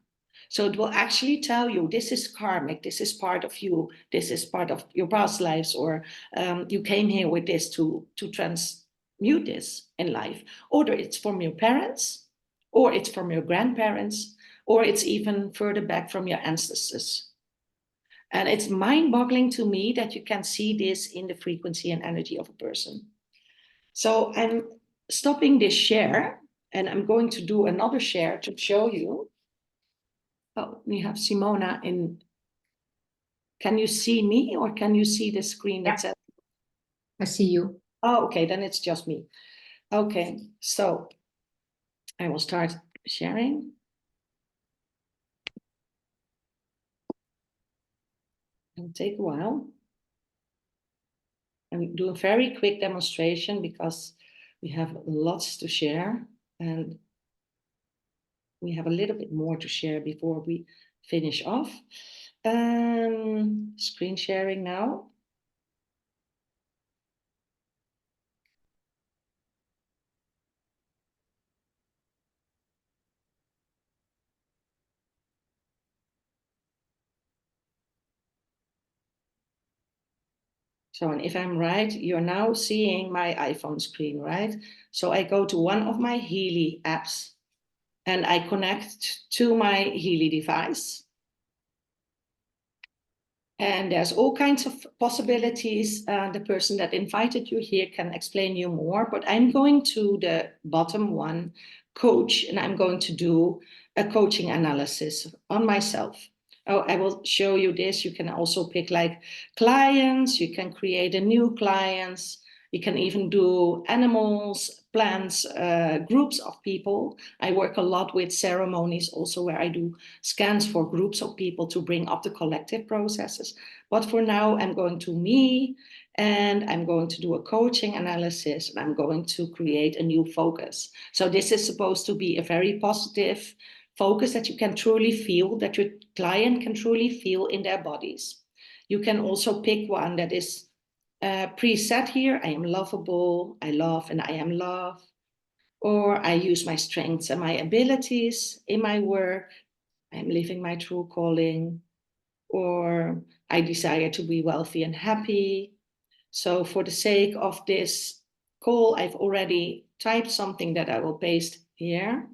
So it will actually tell you, this is karmic, this is part of you, this is part of your past lives, or you came here with this to transmute this in life. Or it's from your parents, or it's from your grandparents, or it's even further back from your ancestors. And it's mind-boggling to me that you can see this in the frequency and energy of a person. So I'm stopping this share, and I'm going to do another share to show you. Oh, we have Simona in. Can you see me, or can you see the screen that says?
I see you.
Oh, okay, then it's just me. Okay, so I will start sharing. It'll take a while. I'm doing a very quick demonstration because we have lots to share, and we have a little bit more to share before we finish off. Screen sharing now. So, and if I'm right, you're now seeing my iPhone screen, right? So I go to one of my Healy apps and I connect to my Healy device. And there's all kinds of possibilities. The person that invited you here can explain you more, but I'm going to the bottom one, coach, and I'm going to do a coaching analysis on myself. Oh, I will show you this. You can also pick like clients. You can create a new clients. You can even do animals, plants, groups of people. I work a lot with ceremonies also, where I do scans for groups of people to bring up the collective processes. But for now, I'm going to me, and I'm going to do a coaching analysis, and I'm going to create a new focus. So this is supposed to be a very positive focus that you can truly feel, that your client can truly feel in their bodies. You can also pick one that is preset here. I am lovable, I love, and I am love. Or I use my strengths and my abilities in my work. I'm living my true calling. Or I desire to be wealthy and happy. So for the sake of this call, I've already typed something that I will paste here.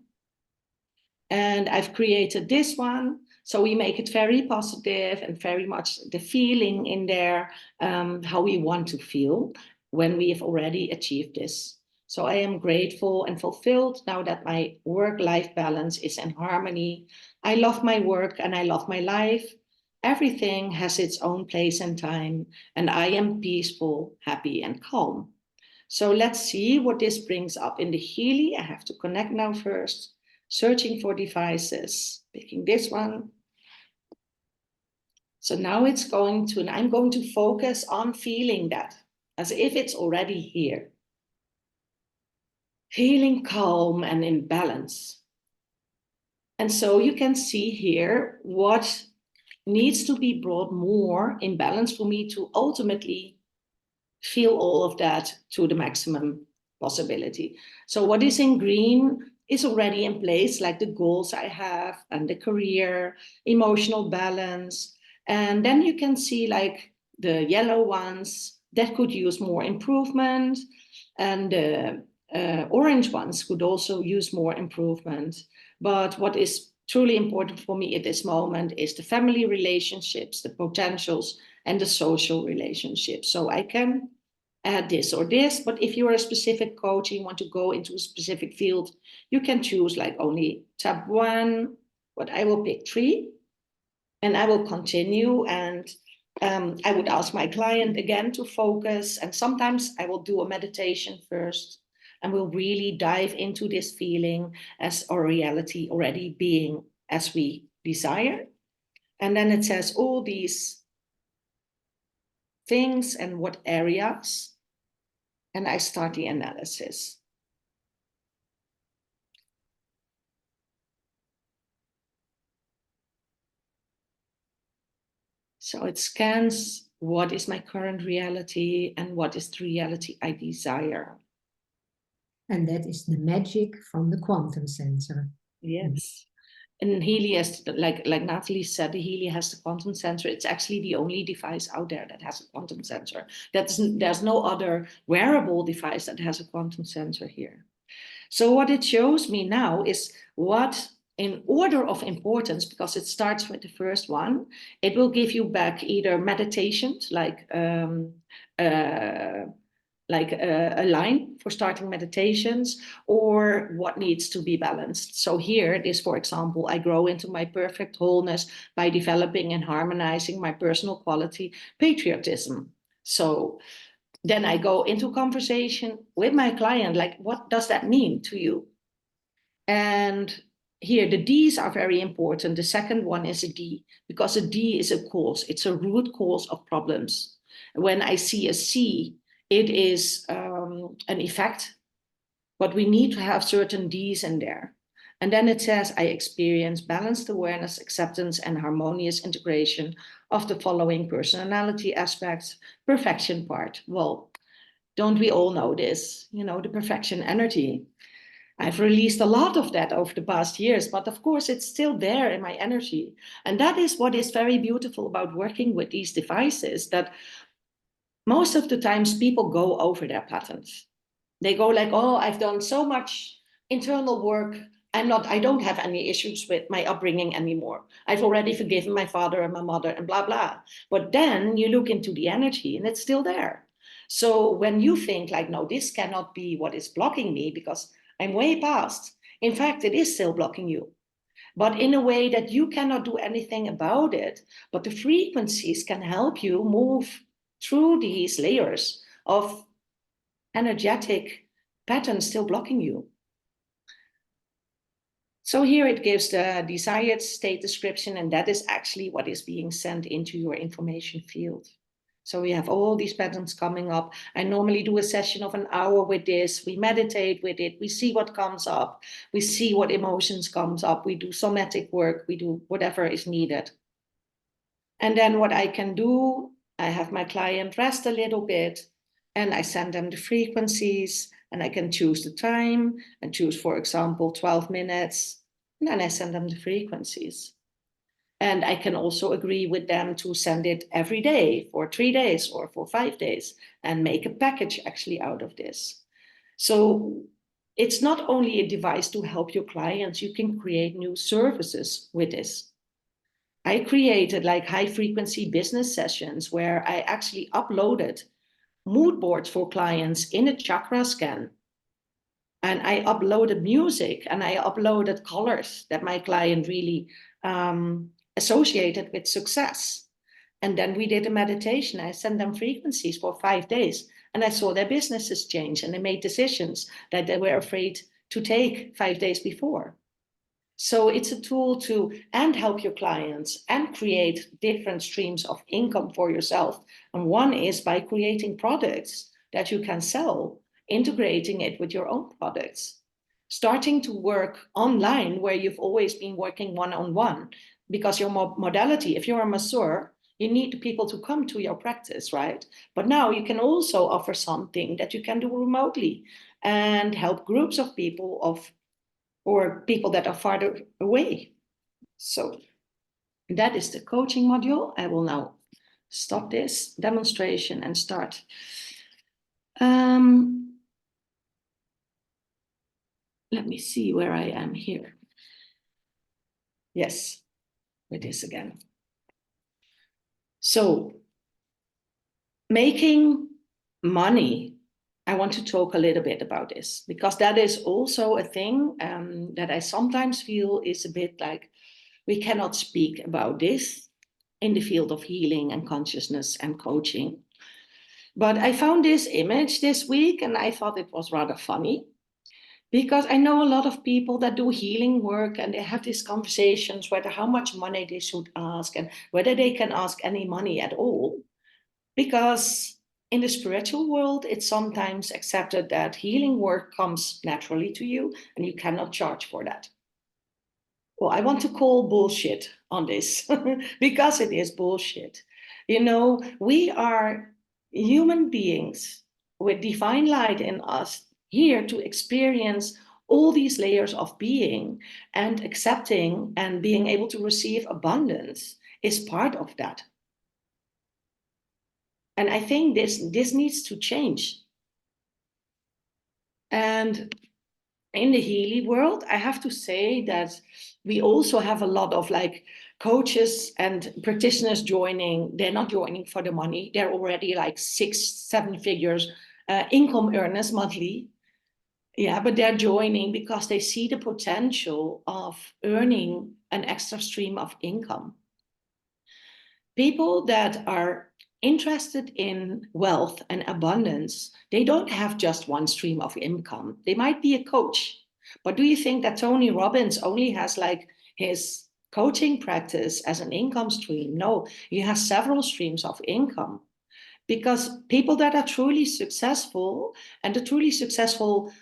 And I've created this one. So we make it very positive and very much the feeling in there, how we want to feel when we have already achieved this. So I am grateful and fulfilled now that my work-life balance is in harmony. I love my work and I love my life. Everything has its own place and time, and I am peaceful, happy, and calm. So let's see what this brings up in the Healy. I have to connect now first. Searching for devices, picking this one. So now it's going to, and I'm going to focus on feeling that as if it's already here. Feeling calm and in balance. And so you can see here what needs to be brought more in balance for me to ultimately feel all of that to the maximum possibility. So what is in green is already in place, like the goals I have and the career, emotional balance. And then you can see like the yellow ones, that could use more improvement, and orange ones could also use more improvement. But what is truly important for me at this moment is the family relationships, the potentials, and the social relationships. So I can add this or this, but if you're a specific coach, you want to go into a specific field, you can choose like only tab 1, but I will pick 3, and I will continue. And I would ask my client again to focus, and sometimes I will do a meditation first, and we'll really dive into this feeling as our reality already being as we desire. And then it says all these things and what areas, and I start the analysis. So it scans what is my current reality and what is the reality I desire.
And that is the magic from the quantum sensor.
Yes. And Healy has, like Natalie said, the Healy has the quantum sensor. It's actually the only device out there that has a quantum sensor. There's no other wearable device that has a quantum sensor here. So what it shows me now is what, in order of importance, because it starts with the first one, it will give you back either meditations, like a line for starting meditations, or what needs to be balanced. So here it is, for example, I grow into my perfect wholeness by developing and harmonizing my personal quality, patriotism. So then I go into conversation with my client, like, what does that mean to you? And here the D's are very important. The second one is a D, because a D is a cause. It's a root cause of problems. When I see a C, it is an effect, but we need to have certain D's in there. And then it says, I experience balanced awareness, acceptance, and harmonious integration of the following personality aspects. Perfection part. Well, don't we all know this? You know, the perfection energy. I've released a lot of that over the past years, but of course it's still there in my energy. And that is what is very beautiful about working with these devices, that most of the times people go over their patterns. They go like, oh, I've done so much internal work. I don't have any issues with my upbringing anymore. I've already forgiven my father and my mother and blah, blah. But then you look into the energy and it's still there. So when you think like, no, this cannot be what is blocking me because I'm way past. In fact, it is still blocking you, but in a way that you cannot do anything about it. But the frequencies can help you move through these layers of energetic patterns still blocking you. So here it gives the desired state description, and that is actually what is being sent into your information field. So we have all these patterns coming up. I normally do a session of an hour with this. We meditate with it. We see what comes up. We see what emotions comes up. We do somatic work. We do whatever is needed. And then what I can do, I have my client rest a little bit, and I send them the frequencies, and I can choose the time and choose, for example, 12 minutes. And then I send them the frequencies. And I can also agree with them to send it every day for 3 days or for 5 days and make a package actually out of this. So it's not only a device to help your clients, you can create new services with this. I created like high frequency business sessions where I actually uploaded mood boards for clients in a chakra scan. And I uploaded music and I uploaded colors that my client really associated with success. And then we did a meditation. I sent them frequencies for 5 days, and I saw their businesses change, and they made decisions that they were afraid to take 5 days before. So it's a tool to and help your clients and create different streams of income for yourself. And one is by creating products that you can sell, integrating it with your own products, starting to work online where you've always been working one-on-one, because your modality, if you're a masseur, you need people to come to your practice, right? But now you can also offer something that you can do remotely and help groups of people or people that are farther away. So that is the coaching module. I will now stop this demonstration and start. Let me see where I am here. Yes, with this again. So, making money. I want to talk a little bit about this because that is also a thing that I sometimes feel is a bit like we cannot speak about this in the field of healing and consciousness and coaching. But I found this image this week and I thought it was rather funny because I know a lot of people that do healing work and they have these conversations whether how much money they should ask and whether they can ask any money at all. Because in the spiritual world, it's sometimes accepted that healing work comes naturally to you and you cannot charge for that. Well, I want to call bullshit on this because it is bullshit. You know, we are human beings with divine light in us here to experience all these layers of being, and accepting and being able to receive abundance is part of that. And I think this needs to change. And in the Healy world, I have to say that we also have a lot of like coaches and practitioners joining. They're not joining for the money. They're already like 6-7 figures income earners monthly. Yeah, but they're joining because they see the potential of earning an extra stream of income. People that are interested in wealth and abundance, they don't have just one stream of income. They might be a coach. But do you think that Tony Robbins only has like his coaching practice as an income stream? No, he has several streams of income. Because people that are truly successful and the truly successful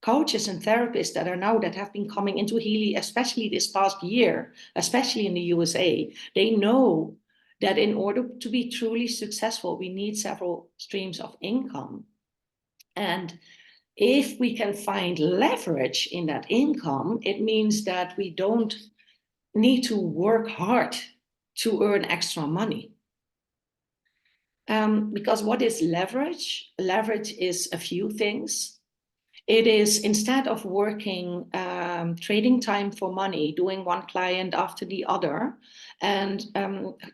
coaches and therapists that are now that have been coming into Healy, especially this past year, especially in the USA, they know that in order to be truly successful, we need several streams of income. And if we can find leverage in that income, it means that we don't need to work hard to earn extra money. Because what is leverage? Leverage is a few things. It is instead of working, trading time for money, doing one client after the other. And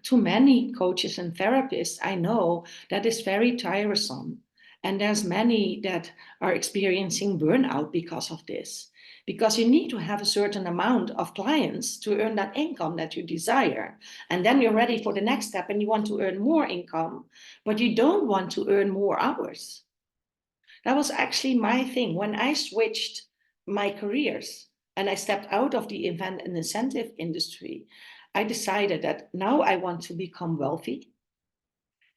to many coaches and therapists, I know that is very tiresome. And there's many that are experiencing burnout because of this. Because you need to have a certain amount of clients to earn that income that you desire. And then you're ready for the next step and you want to earn more income, but you don't want to earn more hours. That was actually my thing. When I switched my careers and I stepped out of the event and incentive industry, I decided that now I want to become wealthy.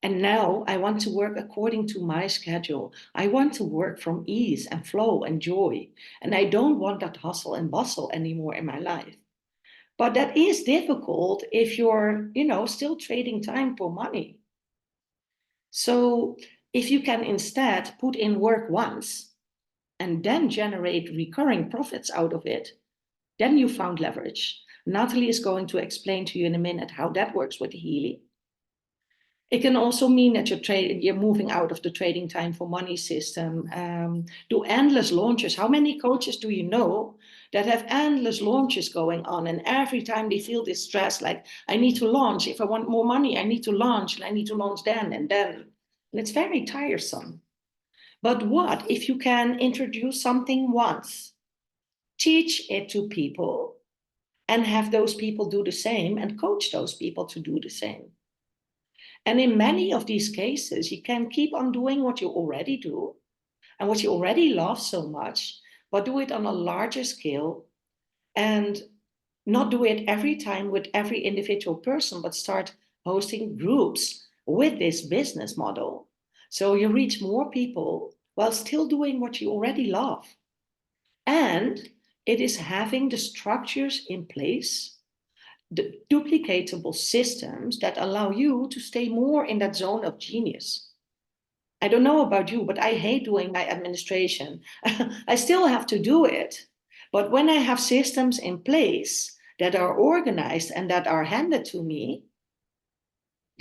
And now I want to work according to my schedule. I want to work from ease and flow and joy. And I don't want that hustle and bustle anymore in my life. But that is difficult if you're, still trading time for money. So if you can instead put in work once and then generate recurring profits out of it, then you found leverage. Natalie is going to explain to you in a minute how that works with Healy. It can also mean that you're moving out of the trading time for money system. Do endless launches. How many coaches do you know that have endless launches going on? And every time they feel this stress, like I need to launch. If I want more money, I need to launch. And I need to launch then and then. And it's very tiresome. But what if you can introduce something once, teach it to people, and have those people do the same and coach those people to do the same? And in many of these cases, you can keep on doing what you already do and what you already love so much, but do it on a larger scale and not do it every time with every individual person, but start hosting groups with this business model. So you reach more people while still doing what you already love. And it is having the structures in place, the duplicatable systems that allow you to stay more in that zone of genius. I don't know about you, but I hate doing my administration. I still have to do it. But when I have systems in place that are organized and that are handed to me,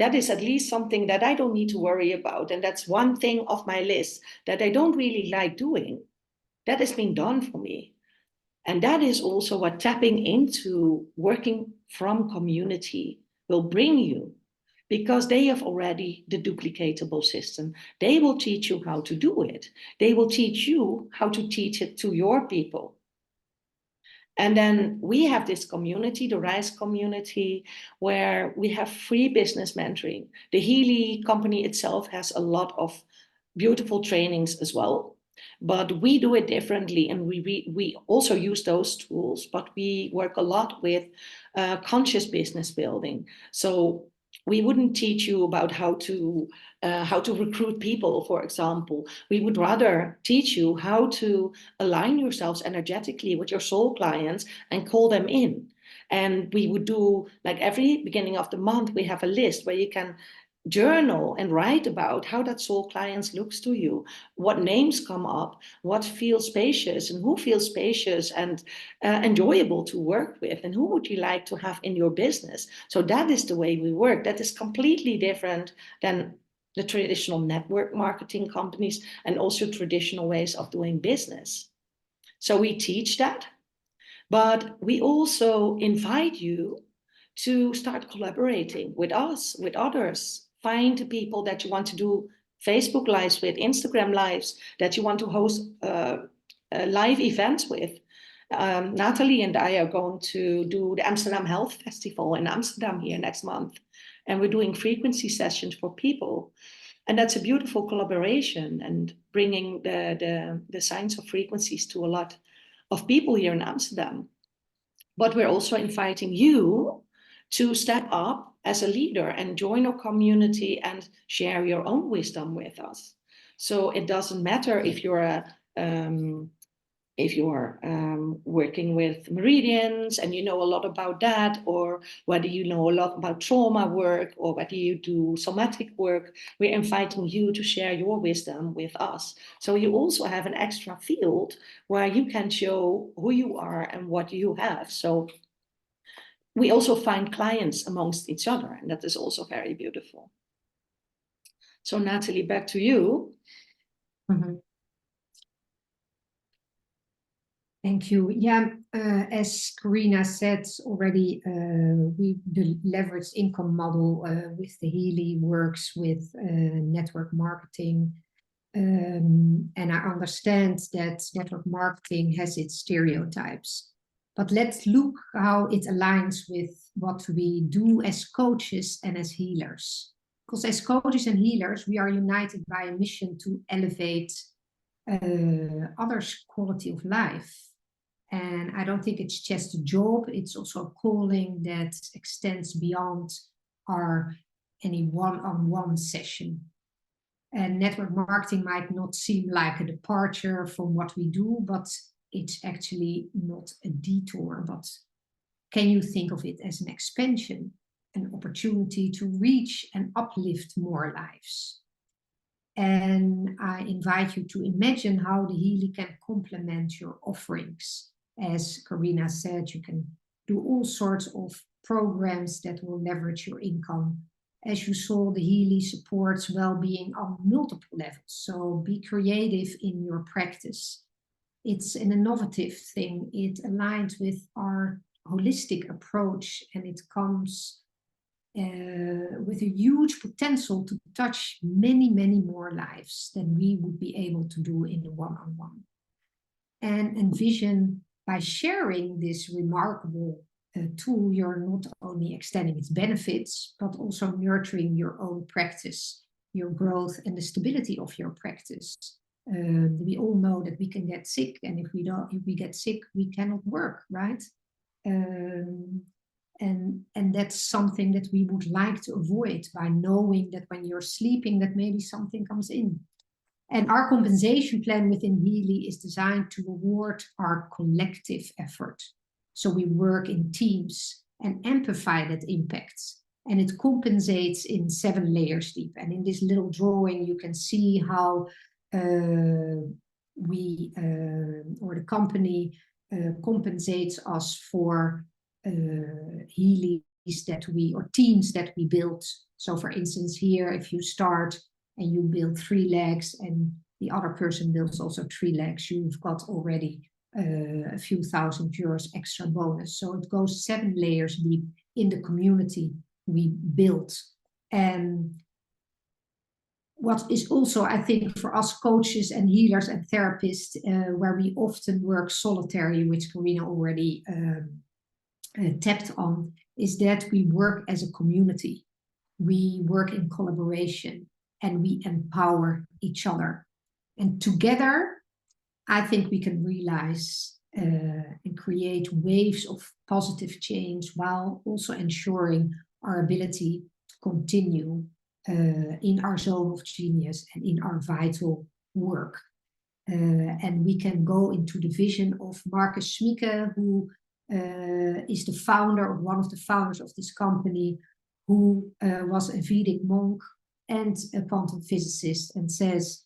That is at least something that I don't need to worry about. And that's one thing off my list that I don't really like doing. That has been done for me. And that is also what tapping into working from community will bring you, because they have already the duplicatable system. They will teach you how to do it. They will teach you how to teach it to your people. And then we have this community, the RISE community, where we have free business mentoring. The Healy company itself has a lot of beautiful trainings as well, but we do it differently. And we also use those tools, but we work a lot with conscious business building. So we wouldn't teach you about how to recruit people, for example. We would rather teach you how to align yourselves energetically with your soul clients and call them in. And we would do, like, every beginning of the month, we have a list where you can journal and write about how that soul client looks to you, what names come up, what feels spacious and who feels spacious and enjoyable to work with, and who would you like to have in your business. So that is the way we work. That is completely different than the traditional network marketing companies and also traditional ways of doing business. So we teach that, but we also invite you to start collaborating with us, with others. Find people that you want to do Facebook lives with, Instagram lives, that you want to host live events with. Natalie and I are going to do the Amsterdam Health Festival in Amsterdam here next month. And we're doing frequency sessions for people. And that's a beautiful collaboration and bringing the science of frequencies to a lot of people here in Amsterdam. But we're also inviting you to step up as a leader and join our community and share your own wisdom with us. So it doesn't matter if you're working with meridians and you know a lot about that, or whether you know a lot about trauma work, or whether you do somatic work. We're inviting you to share your wisdom with us. So you also have an extra field where you can show who you are and what you have. So we also find clients amongst each other, and that is also very beautiful. So Natalie, back to you.
Mm-hmm. Thank you. Yeah, as Karina said already, the leveraged income model with the Healy works with network marketing. And I understand that network marketing has its stereotypes. But let's look how it aligns with what we do as coaches and as healers. Because as coaches and healers, we are united by a mission to elevate others' quality of life. And I don't think it's just a job, it's also a calling that extends beyond any one-on-one session. And network marketing might not seem like a departure from what we do, but it's actually not a detour. But can you think of it as an expansion, an opportunity to reach and uplift more lives? And I invite you to imagine how the Healy can complement your offerings. As Karina said, you can do all sorts of programs that will leverage your income. As you saw, the Healy supports well-being on multiple levels. So be creative in your practice. It's an innovative thing. It aligns with our holistic approach, and it comes with a huge potential to touch many, many more lives than we would be able to do in the one-on-one. And envision, by sharing this remarkable tool, you're not only extending its benefits, but also nurturing your own practice, your growth, and the stability of your practice. We all know that we can get sick, and if we get sick, we cannot work, right? And that's something that we would like to avoid by knowing that when you're sleeping, that maybe something comes in. And our compensation plan within Healy is designed to reward our collective effort. So we work in teams and amplify that impact. And it compensates in 7 layers deep. And in this little drawing, you can see how we or the company compensates us for Healy that we, or teams that we build. So for instance, here, if you start and you build 3 legs and the other person builds also 3 legs, you've got already a few €1,000 extra bonus. So it goes 7 layers deep in the community we built. And what is also, I think, for us coaches and healers and therapists, where we often work solitary, which Karina already tapped on, is that we work as a community. We work in collaboration and we empower each other. And together, I think we can realize and create waves of positive change while also ensuring our ability to continue in our zone of genius and in our vital work. And we can go into the vision of Marcus Schmieke, who is the founder, or one of the founders of this company, who was a Vedic monk and a quantum physicist, and says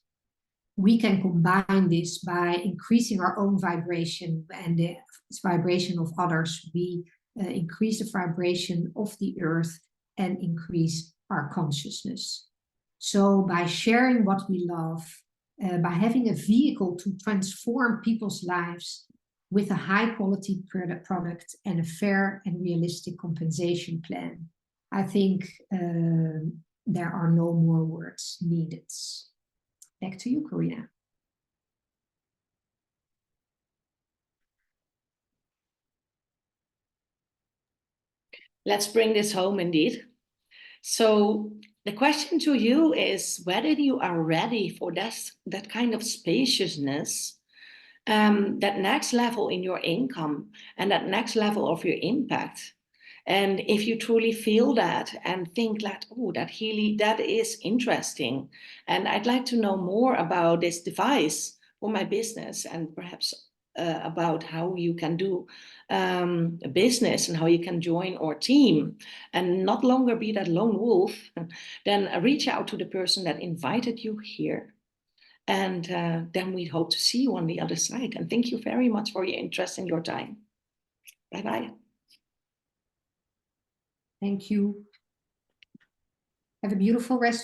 we can combine this by increasing our own vibration and the vibration of others. We increase the vibration of the earth and increase our consciousness. So by sharing what we love, by having a vehicle to transform people's lives with a high quality product and a fair and realistic compensation plan, I think there are no more words needed. Back to you, Karina.
Let's bring this home indeed. So the question to you is whether you are ready for that kind of spaciousness, that next level in your income and that next level of your impact. And if you truly feel that and think that, oh, that is interesting, and I'd like to know more about this device for my business, and perhaps about how you can do a business and how you can join our team and not longer be that lone wolf, then reach out to the person that invited you here. And then we hope to see you on the other side. And thank you very much for your interest and your time. Bye-bye.
Thank you. Have a beautiful rest